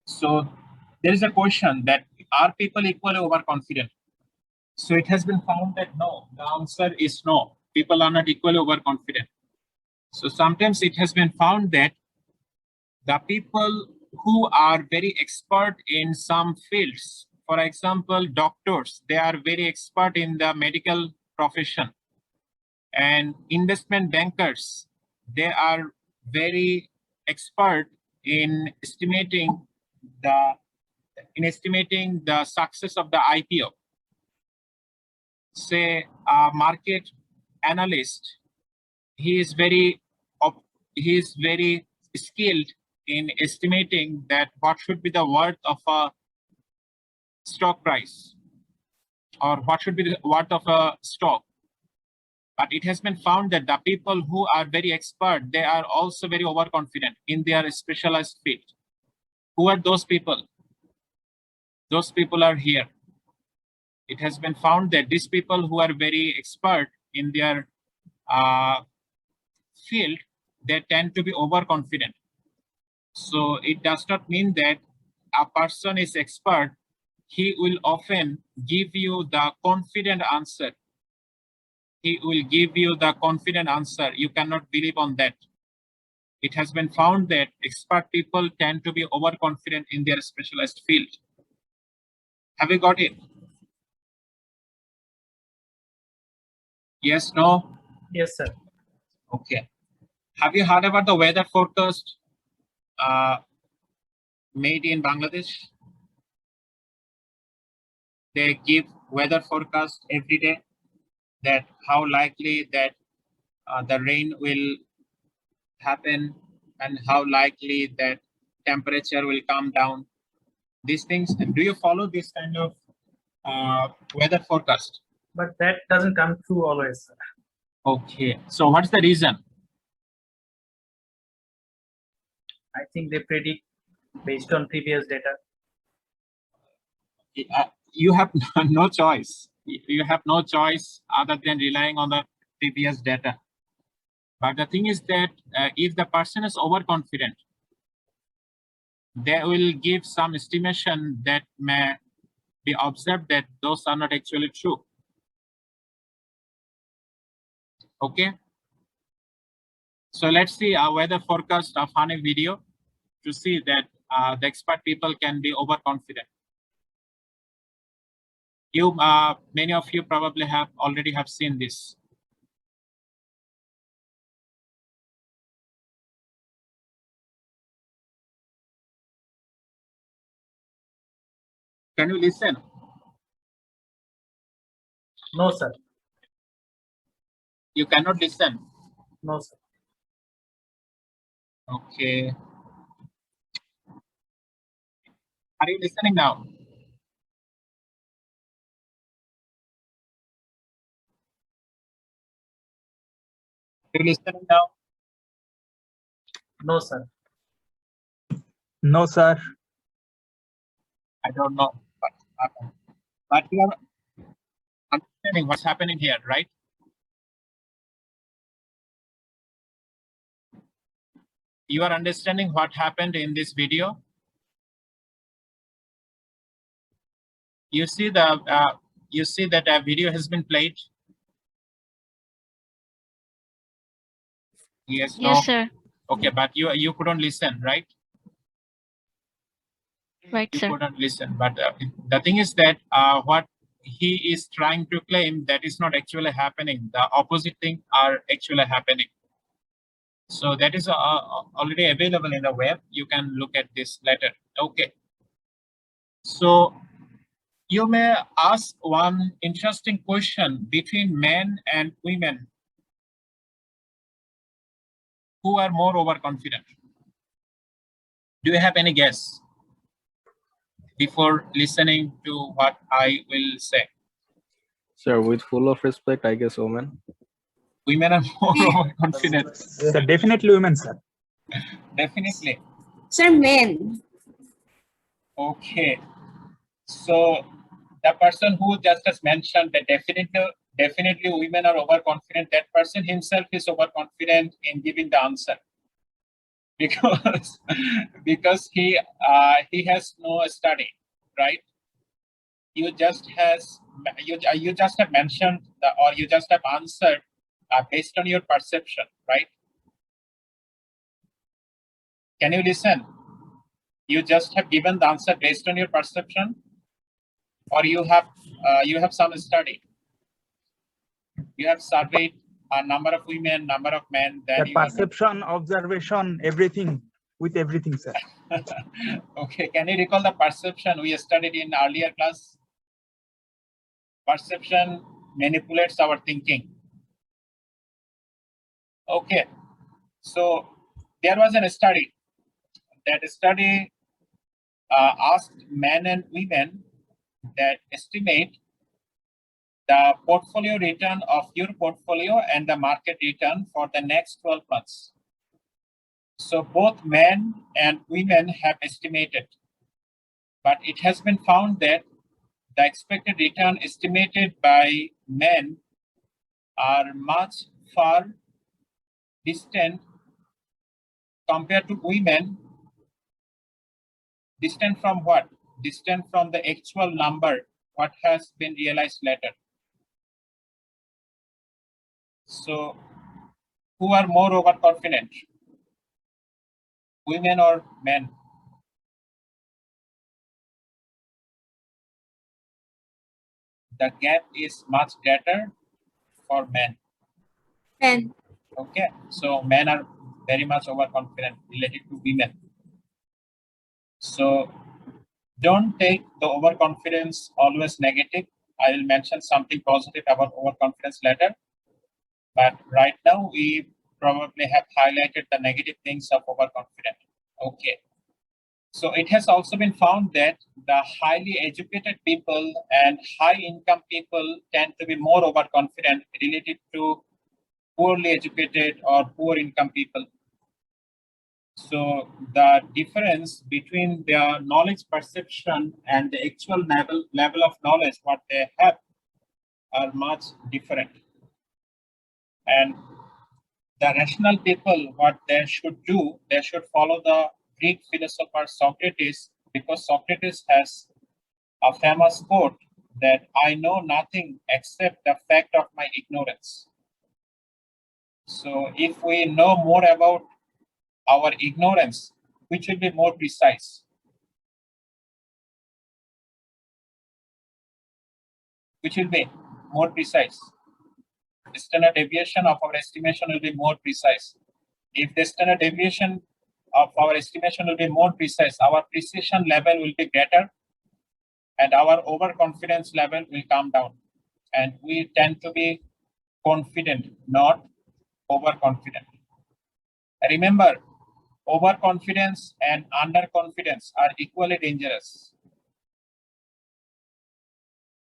So there is a question that are people equally overconfident? So it has been found that no, the answer is no. People are not equally overconfident. So sometimes it has been found that the people who are very expert in some fields, for example, doctors, they are very expert in the medical profession, and investment bankers, they are very expert in estimating the success of the IPO. Say a market analyst, he is very skilled in estimating that what should be the worth of a stock price, or what should be the worth of a stock. But it has been found that the people who are very expert, they are also very overconfident in their specialized field. Who are those people? Those people are here. It has been found that these people who are very expert in their field, they tend to be overconfident. So it does not mean that a person is expert. He will often give you the confident answer. He will give you the confident answer. You cannot believe on that. It has been found that expert people tend to be overconfident in their specialized field. Have you got it? Yes, no? Yes, sir. Okay. Have you heard about the weather forecast made in Bangladesh? They give weather forecast every day, that how likely that the rain will happen and how likely that temperature will come down. These things, do you follow this kind of weather forecast? But that doesn't come true always, sir. Okay, so what's the reason? I think they predict based on previous data. You have no choice. You have no choice other than relying on the previous data. But the thing is that if the person is overconfident, they will give some estimation that may be observed that those are not actually true. Okay. So let's see a weather forecast, a funny video to see that the expert people can be overconfident. You, many of you probably already have seen this. Can you listen? No, sir. You cannot listen. No, sir. Okay. Are you listening now? Are you listening now? No, sir. No, sir. I don't know what happened. But you are understanding what's happening here, right? You are understanding what happened in this video. You see that a video has been played. Yes. No. Yes, sir. Okay, but you couldn't listen, right? Right, You sir. couldn't listen. But the thing is that what he is trying to claim, that is not actually happening. The opposite thing are actually happening. So that is already available in the web. You can look at this later. Okay. So you may ask one interesting question between men and women. Who are more overconfident? Do you have any guess? before listening to what I will say? Sir, with full of respect, I guess women. Women are more overconfident. Sir, definitely women, sir. Definitely. Sir, men. Okay. So the person who just has mentioned that definitely women are overconfident, that person himself is overconfident in giving the answer. Because he has no study, right? You just have mentioned or you just have answered based on your perception, right? Can you listen? You just have given the answer based on your perception, or you have some study. You have surveyed a number of women, number of men. Then The you have perception, observation, everything, with everything, sir. okay. Can you recall the perception we studied in earlier class? Perception manipulates our thinking. Okay. So there was a study. That study asked men and women that estimate the portfolio return of your portfolio and the market return for the next 12 months. So both men and women have estimated, but it has been found that the expected return estimated by men are much far distant compared to women. Distant from what? Distant from the actual number, what has been realized later. So who are more overconfident? Women or men? The gap is much greater for men. Men. Okay, so men are very much overconfident related to women. So don't take the overconfidence always negative. I will mention something positive about overconfidence later. But right now we probably have highlighted the negative things of overconfident. Okay. So it has also been found that the highly educated people and high income people tend to be more overconfident related to poorly educated or poor income people. So the difference between their knowledge perception and the actual level of knowledge what they have are much different. And the rational people, what they should do, they should follow the Greek philosopher Socrates, because Socrates has a famous quote that I know nothing except the fact of my ignorance. So if we know more about our ignorance, which will be more precise? Which will be more precise? The standard deviation of our estimation will be more precise. If the standard deviation of our estimation will be more precise, our precision level will be greater and our overconfidence level will come down. And we tend to be confident, not overconfident. Remember, overconfidence and underconfidence are equally dangerous.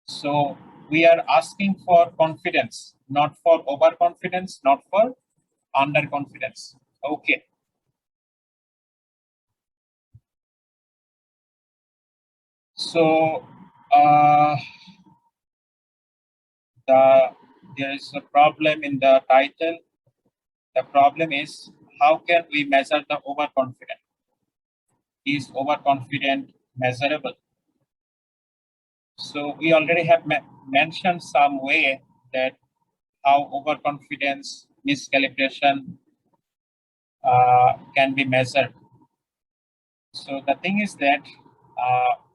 So we are asking for confidence, not for overconfidence, not for underconfidence. Okay. So there is a problem in the title. The problem is, how can we measure the overconfident? Is overconfident measurable? So we already have mentioned some way that how overconfidence, miscalibration can be measured. So the thing is that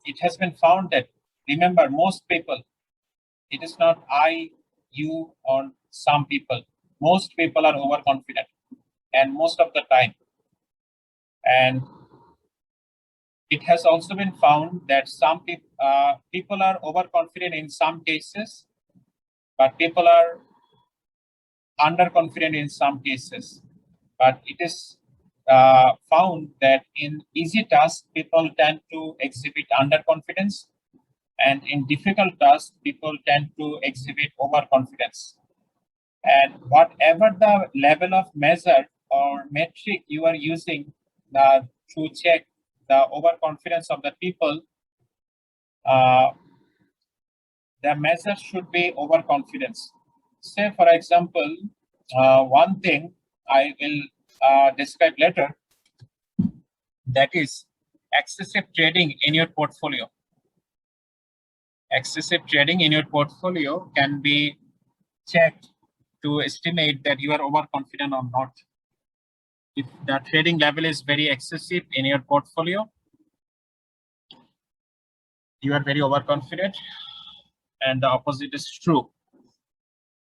it has been found that, remember, most people, it is not I, you, or some people. Most people are overconfident, and most of the time. And it has also been found that some people are overconfident in some cases, but people are underconfident in some cases. But it is found that in easy tasks, people tend to exhibit underconfidence, and in difficult tasks, people tend to exhibit overconfidence. And whatever the level of measure or metric you are using to check the overconfidence of the people, the measure should be overconfidence. Say, for example, one thing I will describe later, that is excessive trading in your portfolio. Excessive trading in your portfolio can be checked to estimate that you are overconfident or not. If the trading level is very excessive in your portfolio, you are very overconfident, and the opposite is true.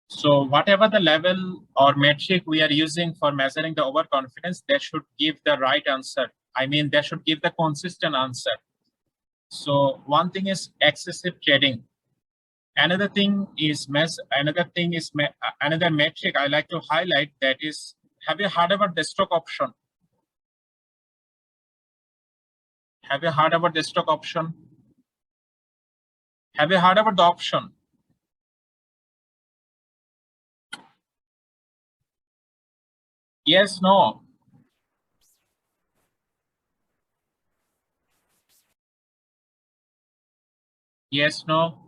So whatever the level or metric we are using for measuring the overconfidence, that should give the right answer. I mean, that should give the consistent answer. So one thing is excessive trading. Another thing is another metric I like to highlight, that is, have you heard about the stock option? Have you heard about the stock option? Have you heard about the option? Yes, no. Yes, no.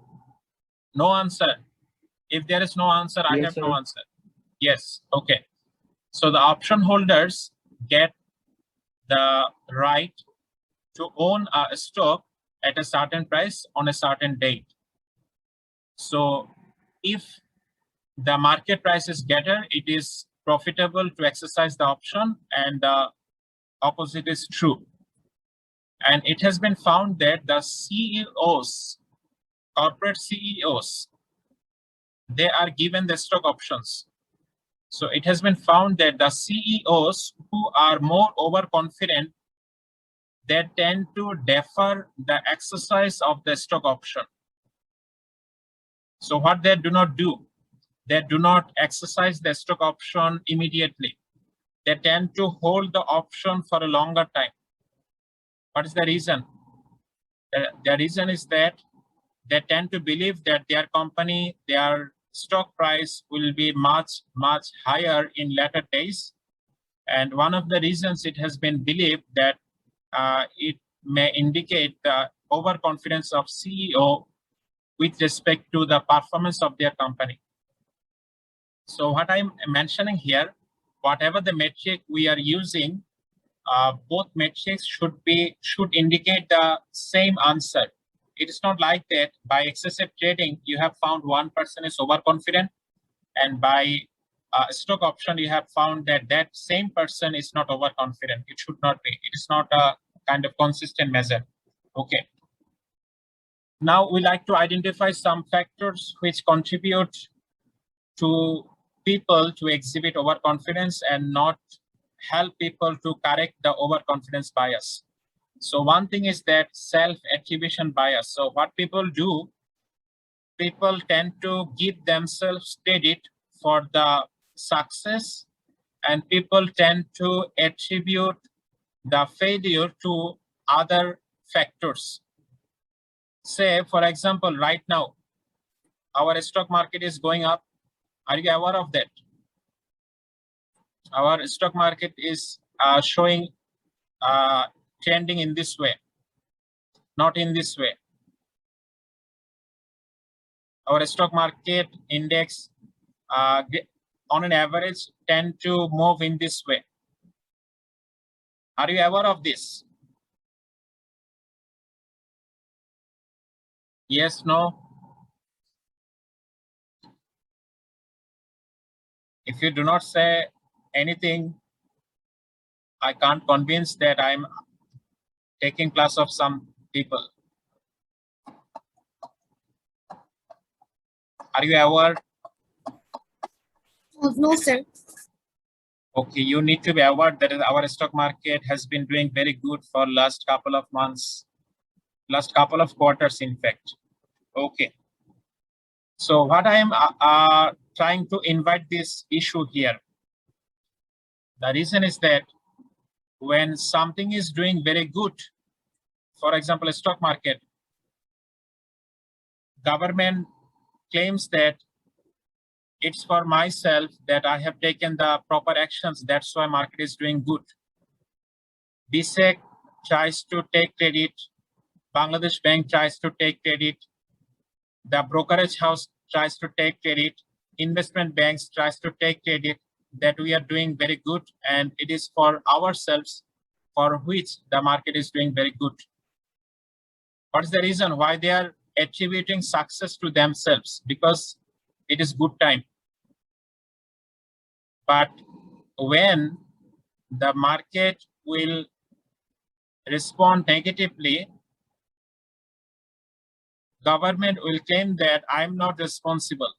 No answer. If there is no answer, I have no answer. Yes, okay. So the option holders get the right to own a stock at a certain price on a certain date. So if the market price is greater, it is profitable to exercise the option, and the opposite is true. And it has been found that the CEOs, corporate CEOs, they are given the stock options. So it has been found that the CEOs who are more overconfident, they tend to defer the exercise of the stock option. So what they do not do, they do not exercise the stock option immediately. They tend to hold the option for a longer time. What is the reason? The reason is that they tend to believe that their company, their stock price will be much, much higher in later days. And one of the reasons it has been believed that it may indicate the overconfidence of CEO with respect to the performance of their company. So what I'm mentioning here, whatever the metric we are using, both metrics should indicate the same answer. It is not like that by excessive trading, you have found one person is overconfident, and by stock option, you have found that that same person is not overconfident. It should not be. It is not a kind of consistent measure. Okay. Now we like to identify some factors which contribute to people to exhibit overconfidence and not help people to correct the overconfidence bias. So one thing is that self-attribution bias. So what people do, people tend to give themselves credit for the success, and people tend to attribute the failure to other factors. Say, for example, right now, our stock market is going up. Are you aware of that? Our stock market is showing trending in this way, not in this way. Our stock market index on an average tend to move in this way. Are you aware of this? Yes, no? If you do not say anything, I can't convince that I'm taking class of some people. Are you aware? No, sir. Okay, you need to be aware that our stock market has been doing very good for last couple of months, last couple of quarters, in fact. Okay. So what I am trying to invite this issue here. The reason is that when something is doing very good, for example, a stock market, government claims that it's for myself, that I have taken the proper actions, that's why market is doing good. BSEC tries to take credit, Bangladesh Bank tries to take credit, the brokerage house tries to take credit, investment banks tries to take credit that we are doing very good, and it is for ourselves for which the market is doing very good. What is the reason why they are attributing success to themselves? Because it is good time. But when the market will respond negatively, government will claim that I'm not responsible.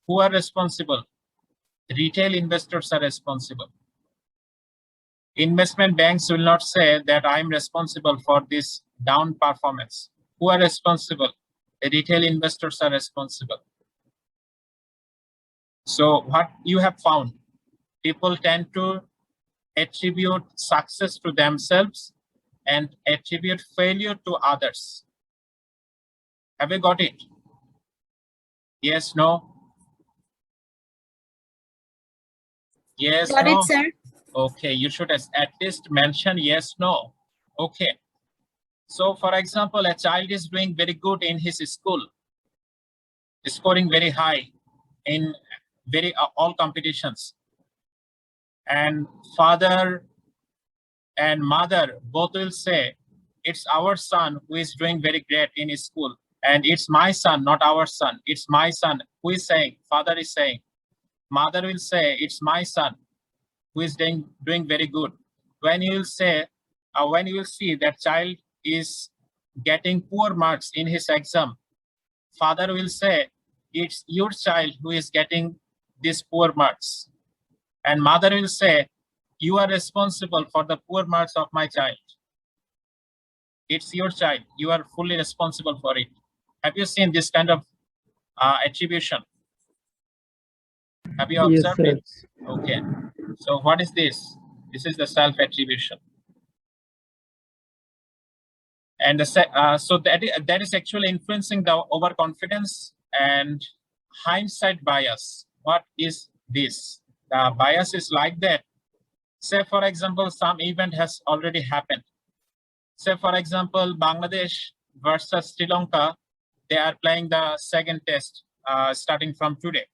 Who are responsible? Retail investors are responsible. Investment banks will not say that I'm responsible for this down performance. Who are responsible? The retail investors are responsible. So what you have found, people tend to attribute success to themselves and attribute failure to others. Have you got it? Yes, no? Yes, Got no? it, sir. Okay, you should at least mention yes, no. Okay. So for example, a child is doing very good in his school, scoring very high in all competitions. And father and mother both will say, it's our son who is doing very great in his school. And it's my son, not our son. It's my son. Who is saying? Father is saying. Mother will say, it's my son who is doing very good. When you will say, when you will see that child is getting poor marks in his exam, father will say, it's your child who is getting these poor marks. And mother will say, you are responsible for the poor marks of my child. It's your child. You are fully responsible for it. Have you seen this kind of attribution? Have you observed it? Okay. So what is this? This is the self-attribution. And so that is actually influencing the overconfidence and hindsight bias. What is this? The bias is like that. Say, for example, some event has already happened. Say, for example, Bangladesh versus Sri Lanka, they are playing the second test starting from today.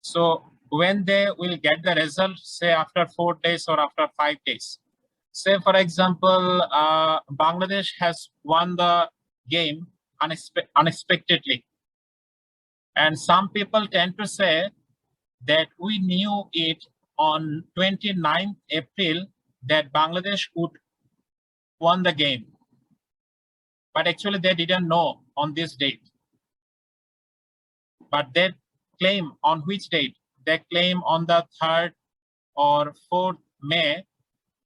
So when they will get the result, say after 4 days or after 5 days, say, for example, Bangladesh has won the game unexpectedly. And some people tend to say that we knew it on 29th April that Bangladesh would won the game. But actually they didn't know on this date. But they claim on which date? They claim on the 3rd or 4th May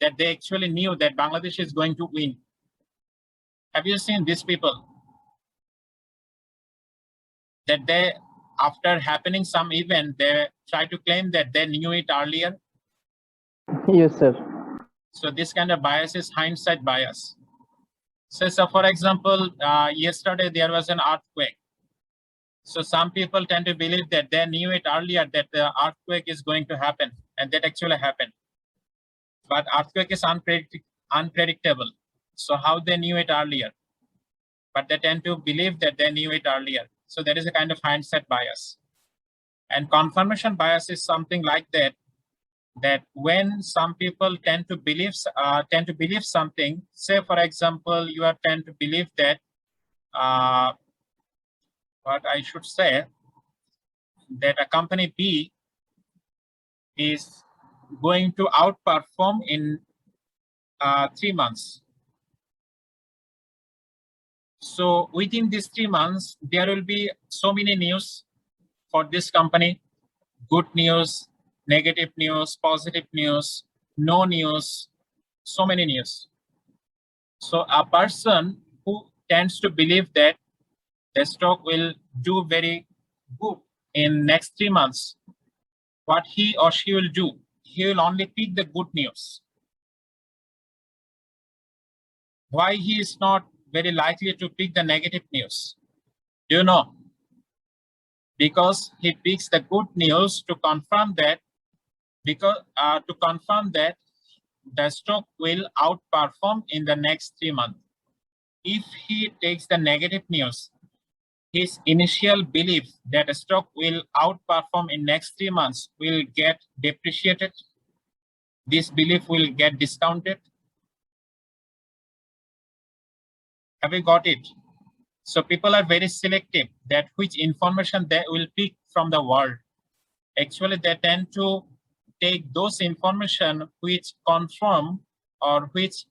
that they actually knew that Bangladesh is going to win. Have you seen these people? That they, after happening some event, they try to claim that they knew it earlier. Yes, sir. So this kind of bias is hindsight bias. So for example, yesterday there was an earthquake. So some people tend to believe that they knew it earlier that the earthquake is going to happen, and that actually happened. But earthquake is unpredictable. So how they knew it earlier? But they tend to believe that they knew it earlier. So there is a kind of hindsight bias. And confirmation bias is something like that. That when some people tend to believe something, say for example, you are tend to believe that what I should say, that a company B is going to outperform in 3 months. So within these 3 months, there will be so many news for this company: good news, negative news, positive news, no news, so many news. So a person who tends to believe that the stock will do very good in next 3 months, what he or she will do, he will only pick the good news. Why he is not very likely to pick the negative news? Do you know? Because he picks the good news to confirm that the stock will outperform in the next 3 months. If he takes the negative news, his initial belief that a stock will outperform in next 3 months will get depreciated. This belief will get discounted. Have you got it? So people are very selective that which information they will pick from the world. Actually, they tend to take those information which confirm or which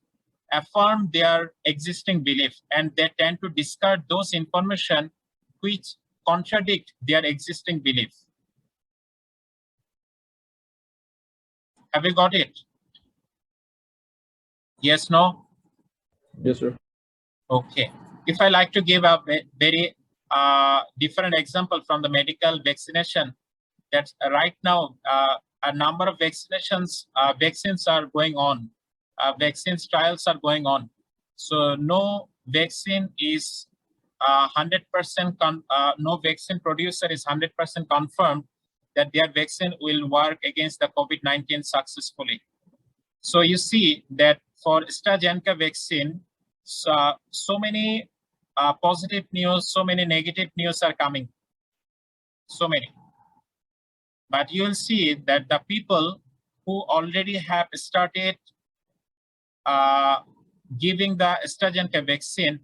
affirm their existing belief, and they tend to discard those information which contradict their existing belief. Have you got it? Yes, no? Yes, sir. Okay. If I like to give a very different example from the medical vaccination, that's right now a number of vaccines are going on. Vaccines trials are going on. So no vaccine is 100%, no vaccine producer is 100% confirmed that their vaccine will work against the COVID-19 successfully. So you see that for AstraZeneca vaccine, so many positive news, so many negative news are coming. So many. But you will see that the people who already have started giving the AstraZeneca vaccine,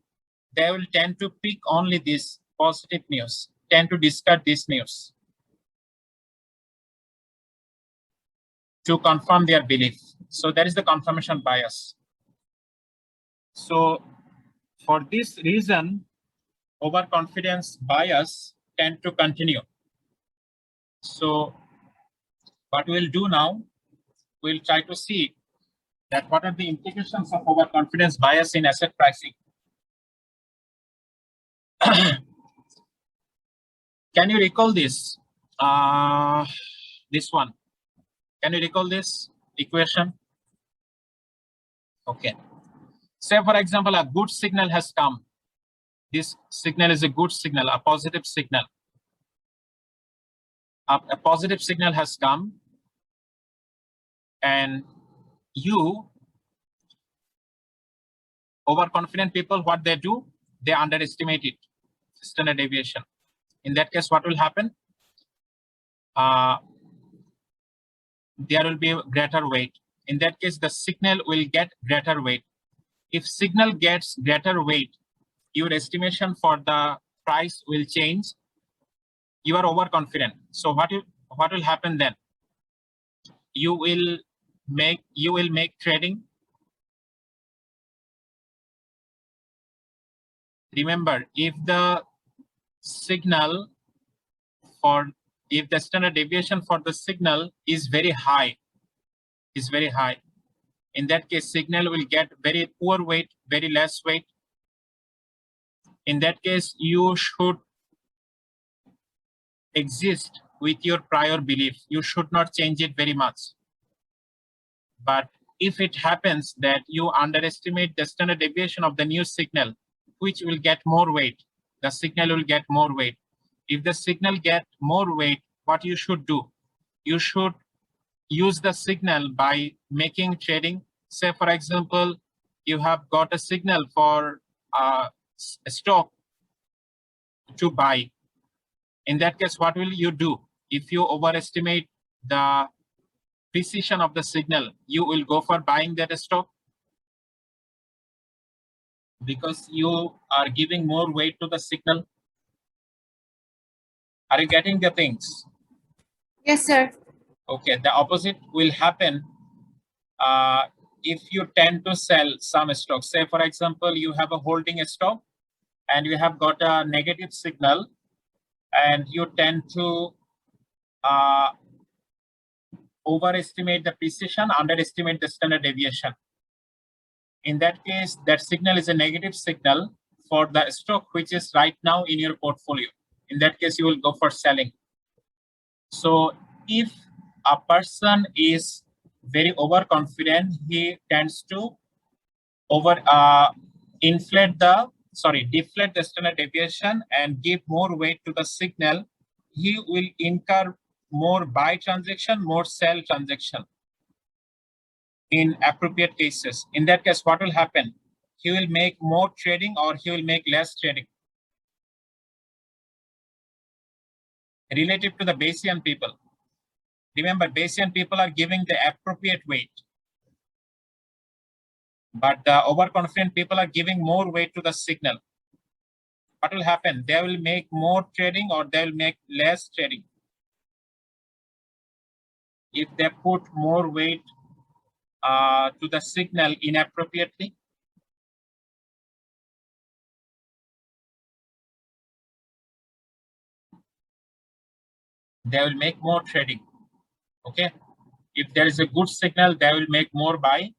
they will tend to pick only this positive news, tend to discard this news to confirm their belief. So that is the confirmation bias. So for this reason, overconfidence bias tend to continue. So what we'll do now, we'll try to see that what are the implications of overconfidence bias in asset pricing. Can you recall this? This one. Can you recall this equation? Okay. Say, for example, a good signal has come. This signal is a good signal, a positive signal. A positive signal has come, and you, overconfident people, what they do, they underestimate it, standard deviation. In that case, what will happen? There will be greater weight. In that case, the signal will get greater weight. If signal gets greater weight, your estimation for the price will change. You are overconfident. So what will happen then? You will make trading. Remember, if the standard deviation for the signal is very high, in that case, signal will get very poor weight, very less weight. In that case, you should exist with your prior belief. You should not change it very much. But if it happens that you underestimate the standard deviation of the new signal, which will get more weight, the signal will get more weight. If the signal get more weight, what you should do? You should use the signal by making trading. Say, for example, you have got a signal for a stock to buy. In that case, what will you do? If you overestimate the precision of the signal, you will go for buying that stock because you are giving more weight to the signal. Are you getting the things? Yes, sir. Okay, the opposite will happen if you tend to sell some stocks. Say, for example, you have a holding stock and you have got a negative signal, and you tend to overestimate the precision, underestimate the standard deviation. In that case, that signal is a negative signal for the stock which is right now in your portfolio. In that case, you will go for selling. So if a person is very overconfident, he tends to deflate the standard deviation and give more weight to the signal, he will incur more buy transaction, more sell transaction in appropriate cases. In that case, what will happen? He will make more trading or he will make less trading. Relative to the Bayesian people. Remember, Bayesian people are giving the appropriate weight. But the overconfident people are giving more weight to the signal. What will happen? They will make more trading or they will make less trading. If they put more weight to the signal inappropriately, they will make more trading. Okay. If there is a good signal, they will make more buy.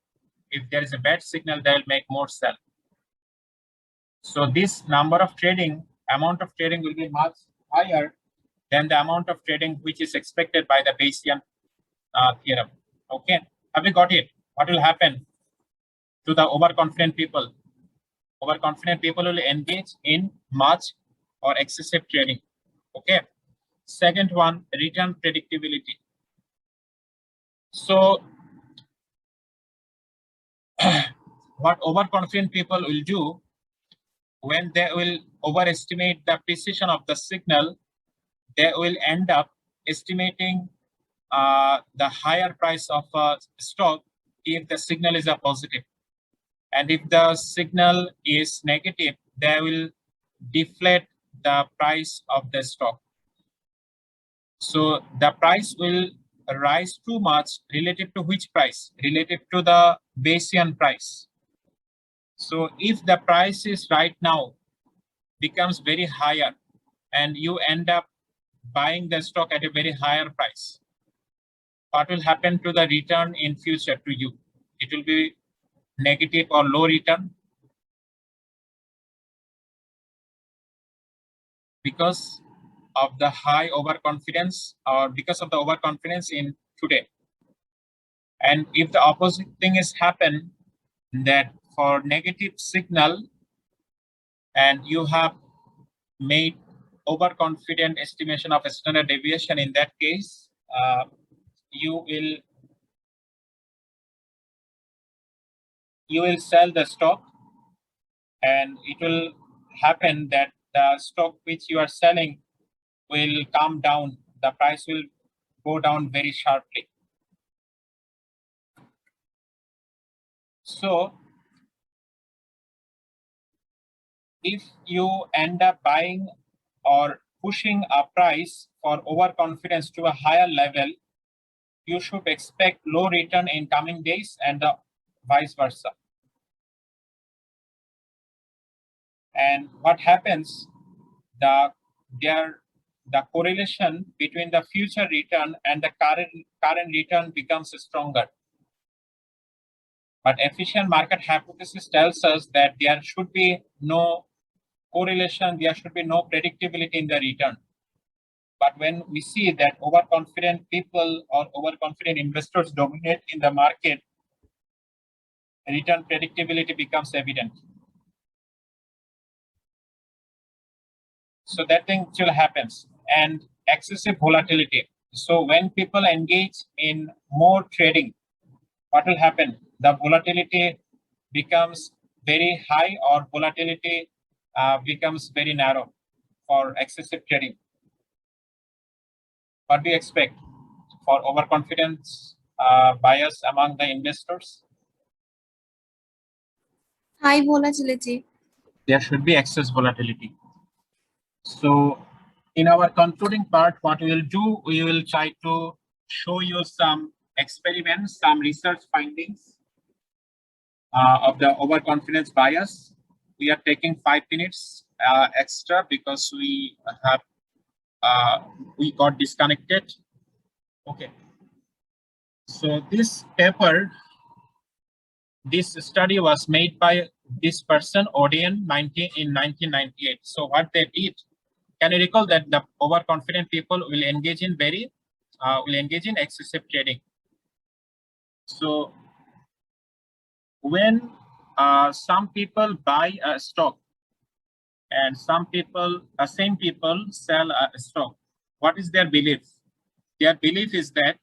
If there is a bad signal, they will make more sell. So this amount of trading will be much higher than the amount of trading which is expected by the Bayesian theorem. Okay, have we got it? What will happen to the overconfident people? Overconfident people will engage in much or excessive trading. Okay. Second one, return predictability. So what overconfident people will do when they will overestimate the precision of the signal, they will end up estimating the higher price of a stock if the signal is a positive. And if the signal is negative, they will deflate the price of the stock. So the price will rise too much relative to which price? Relative to the Bayesian price. So if the price is right now becomes very higher and you end up buying the stock at a very higher price, what will happen to the return in future to you? It will be negative or low return because of the high overconfidence or because of the overconfidence in today. And if the opposite thing is happen, that for negative signal and you have made overconfident estimation of a standard deviation, in that case, you will sell the stock, and it will happen that the stock which you are selling will come down. The price will go down very sharply. So if you end up buying or pushing a price for overconfidence to a higher level, you should expect low return in coming days and vice versa. And what happens? The correlation between the future return and the current return becomes stronger. But efficient market hypothesis tells us that there should be no correlation, there should be no predictability in the return. But when we see that overconfident people or overconfident investors dominate in the market, return predictability becomes evident. So that thing still happens. And excessive volatility. So when people engage in more trading, what will happen? The volatility becomes very high or volatility becomes very narrow for excessive trading. What do you expect for overconfidence bias among the investors? High volatility. There should be excess volatility. So in our concluding part, what we will do, we will try to show you some experiments, some research findings of the overconfidence bias. We are taking 5 minutes extra because we have we got disconnected. Okay. So this paper, this study was made by this person, Odian, in 1998. So what they did, can you recall that the overconfident people will engage in excessive trading? So when some people buy a stock and some people, same people sell a stock. What is their belief? Their belief is that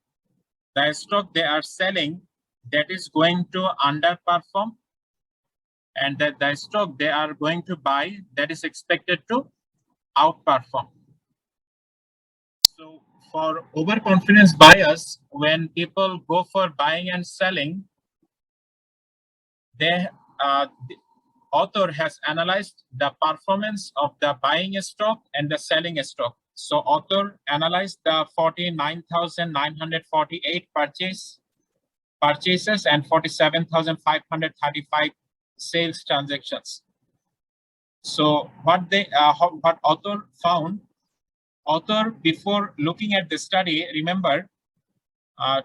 the stock they are selling that is going to underperform, and that the stock they are going to buy that is expected to outperform. So for overconfidence bias, when people go for buying and selling, the author has analyzed the performance of the buying stock and the selling stock. So author analyzed the 49,948 purchases and 47,535 sales transactions. So what author found, author before looking at the study, remember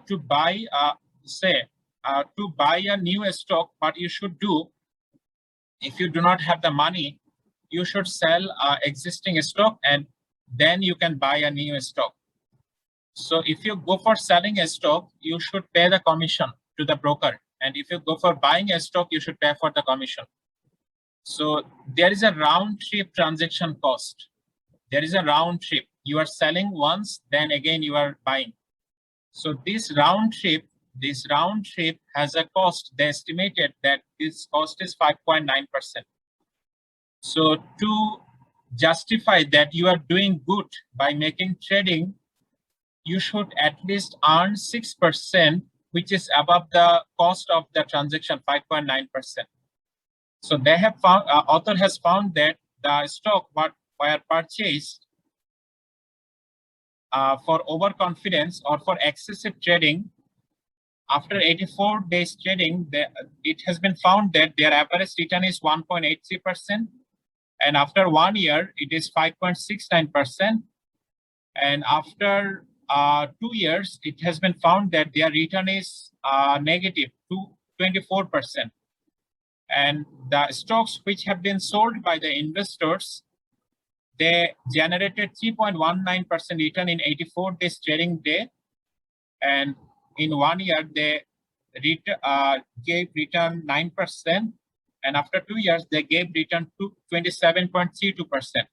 to buy to buy a new stock, what you should do, if you do not have the money, you should sell existing stock and then you can buy a new stock. So if you go for selling a stock, you should pay the commission to the broker. And if you go for buying a stock, you should pay for the commission. So there is a round trip transaction cost. There is a round trip. You are selling once, then again you are buying. So this round trip has a cost. They estimated that this cost is 5.9%. So to justify that you are doing good by making trading, you should at least earn 6%, which is above the cost of the transaction, 5.9%. So they have found, author has found that the stock what were purchased for overconfidence or for excessive trading, after 84 days trading, it has been found that their average return is 1.83%. And after 1 year, it is 5.69%. And after 2 years, it has been found that their return is negative to 24%. And the stocks which have been sold by the investors, they generated 3.19% return in 84 days trading day. And in 1 year, they gave return 9%. And after 2 years, they gave return to 27.32%.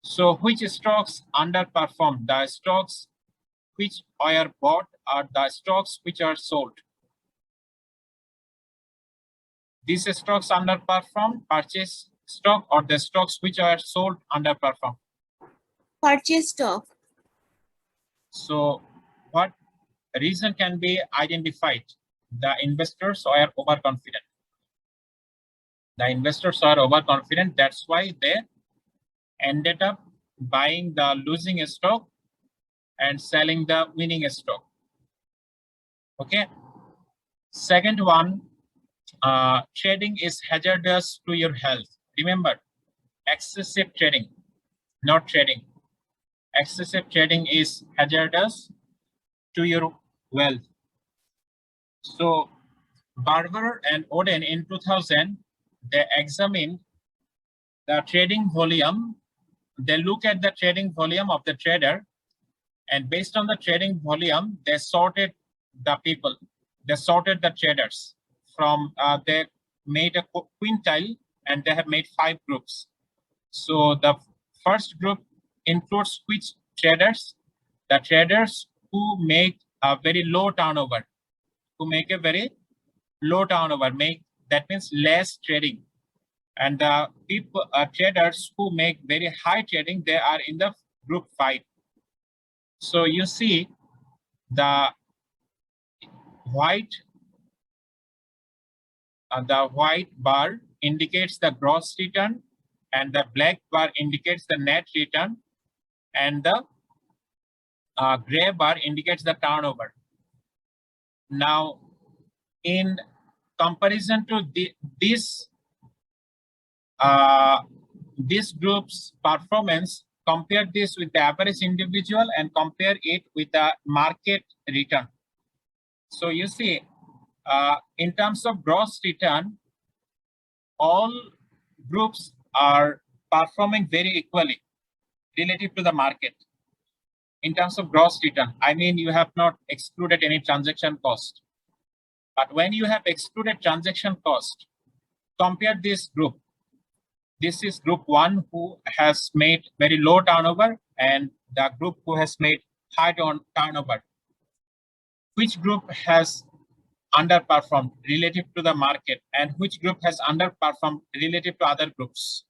So which stocks underperformed? The stocks which are bought are the stocks which are sold. These stocks underperform, purchase stock, or the stocks which are sold underperform? Purchase stock. So what reason can be identified? The investors are overconfident. The investors are overconfident. That's why they ended up buying the losing stock and selling the winning stock. Okay. Second one, trading is hazardous to your health. Remember, excessive trading, not trading. Excessive trading is hazardous to your wealth. So Barber and Oden in 2000, they examined the trading volume. They look at the trading volume of the trader, and based on the trading volume, they sorted the people. They sorted the traders from, they made a quintile, and they have made 5 groups. So the first group includes which traders? The traders who make a very low turnover, that means less trading. And the people, traders who make very high trading, they are in the group 5. So you see the white bar indicates the gross return, and the black bar indicates the net return, and the gray bar indicates the turnover. Now, in comparison to this group's performance, compare this with the average individual and compare it with the market return. So you see, in terms of gross return, all groups are performing very equally relative to the market. In terms of gross return, I mean, you have not excluded any transaction cost. But when you have excluded transaction cost, compare this group. This is group 1 who has made very low turnover and the group who has made high turnover. Which group has underperformed relative to the market and which group has underperformed relative to other groups?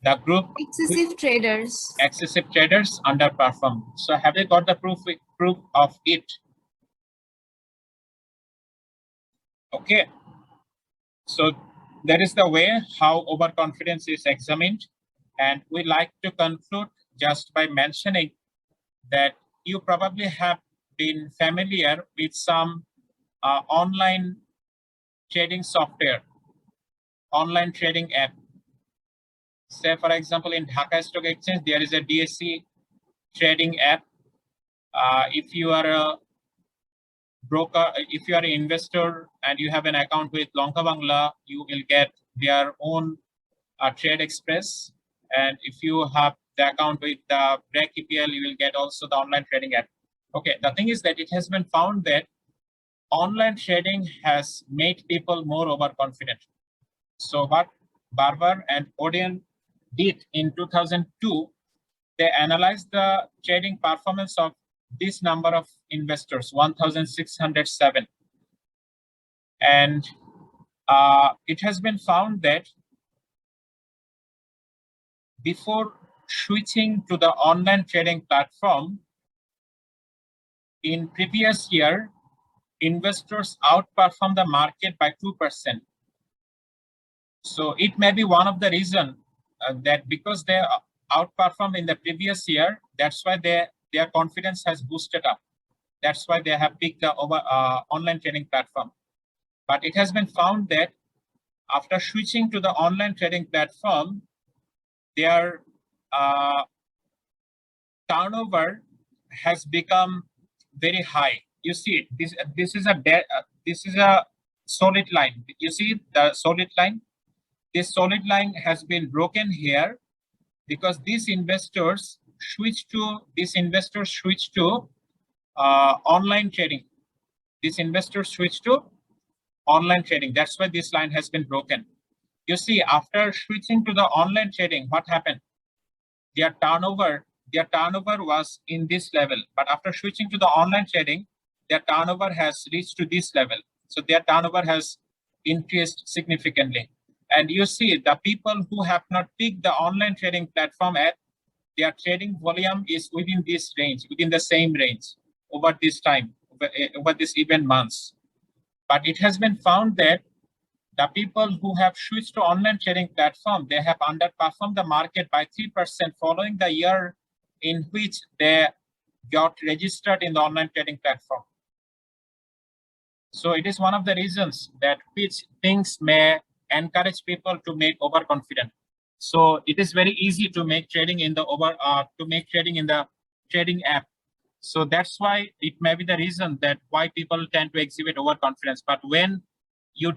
The group Excessive traders. excessive traders underperformed. So have you got the proof of it? Okay. So that is the way how overconfidence is examined. And we like to conclude just by mentioning that you probably have been familiar with some online trading software, online trading app. Say, for example, in Dhaka Stock Exchange, there is a DSC trading app. If you are a broker, if you are an investor and you have an account with Lanka Bangla, you will get their own Trade Express. And if you have the account with the Break EPL, you will get also the online trading app. Okay, the thing is that it has been found that online trading has made people more overconfident. So what Barber and Odeon did in 2002, they analyzed the trading performance of this number of investors, 1,607. And it has been found that before switching to the online trading platform, in previous year, investors outperformed the market by 2%. So it may be one of the reasons that because they outperformed in the previous year, that's why their confidence has boosted up. That's why they have picked the online trading platform. But it has been found that after switching to the online trading platform, their turnover has become very high. You see, this is a solid line. You see the solid line. This solid line has been broken here because these investors switch to online trading. These investors switch to online trading. That's why this line has been broken. You see, after switching to the online trading, what happened? Their turnover was in this level, but after switching to the online trading, their turnover has reached to this level. So their turnover has increased significantly. And you see, the people who have not picked the online trading platform app, their trading volume is within this range, within the same range over this time, over this even months. But it has been found that the people who have switched to online trading platform, they have underperformed the market by 3% following the year in which they got registered in the online trading platform. So it is one of the reasons that which things may encourage people to make overconfident. So it is very easy to make trading in the trading app. So that's why it may be the reason that why people tend to exhibit overconfidence. But when you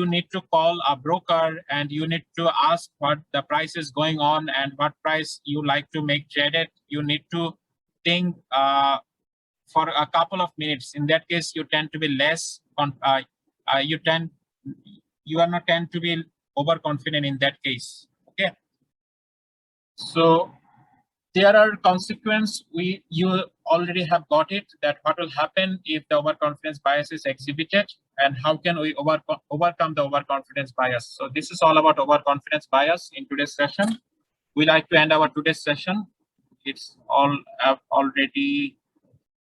need to call a broker and you need to ask what the price is going on and what price you like to make traded, you need to think for a couple of minutes. In that case, you tend to be less you are not tend to be overconfident in that case. Okay. So there are consequences. You already have got it, that what will happen if the overconfidence bias is exhibited and how can we overcome the overconfidence bias. So this is all about overconfidence bias in today's session. We like to end our today's session. It's all already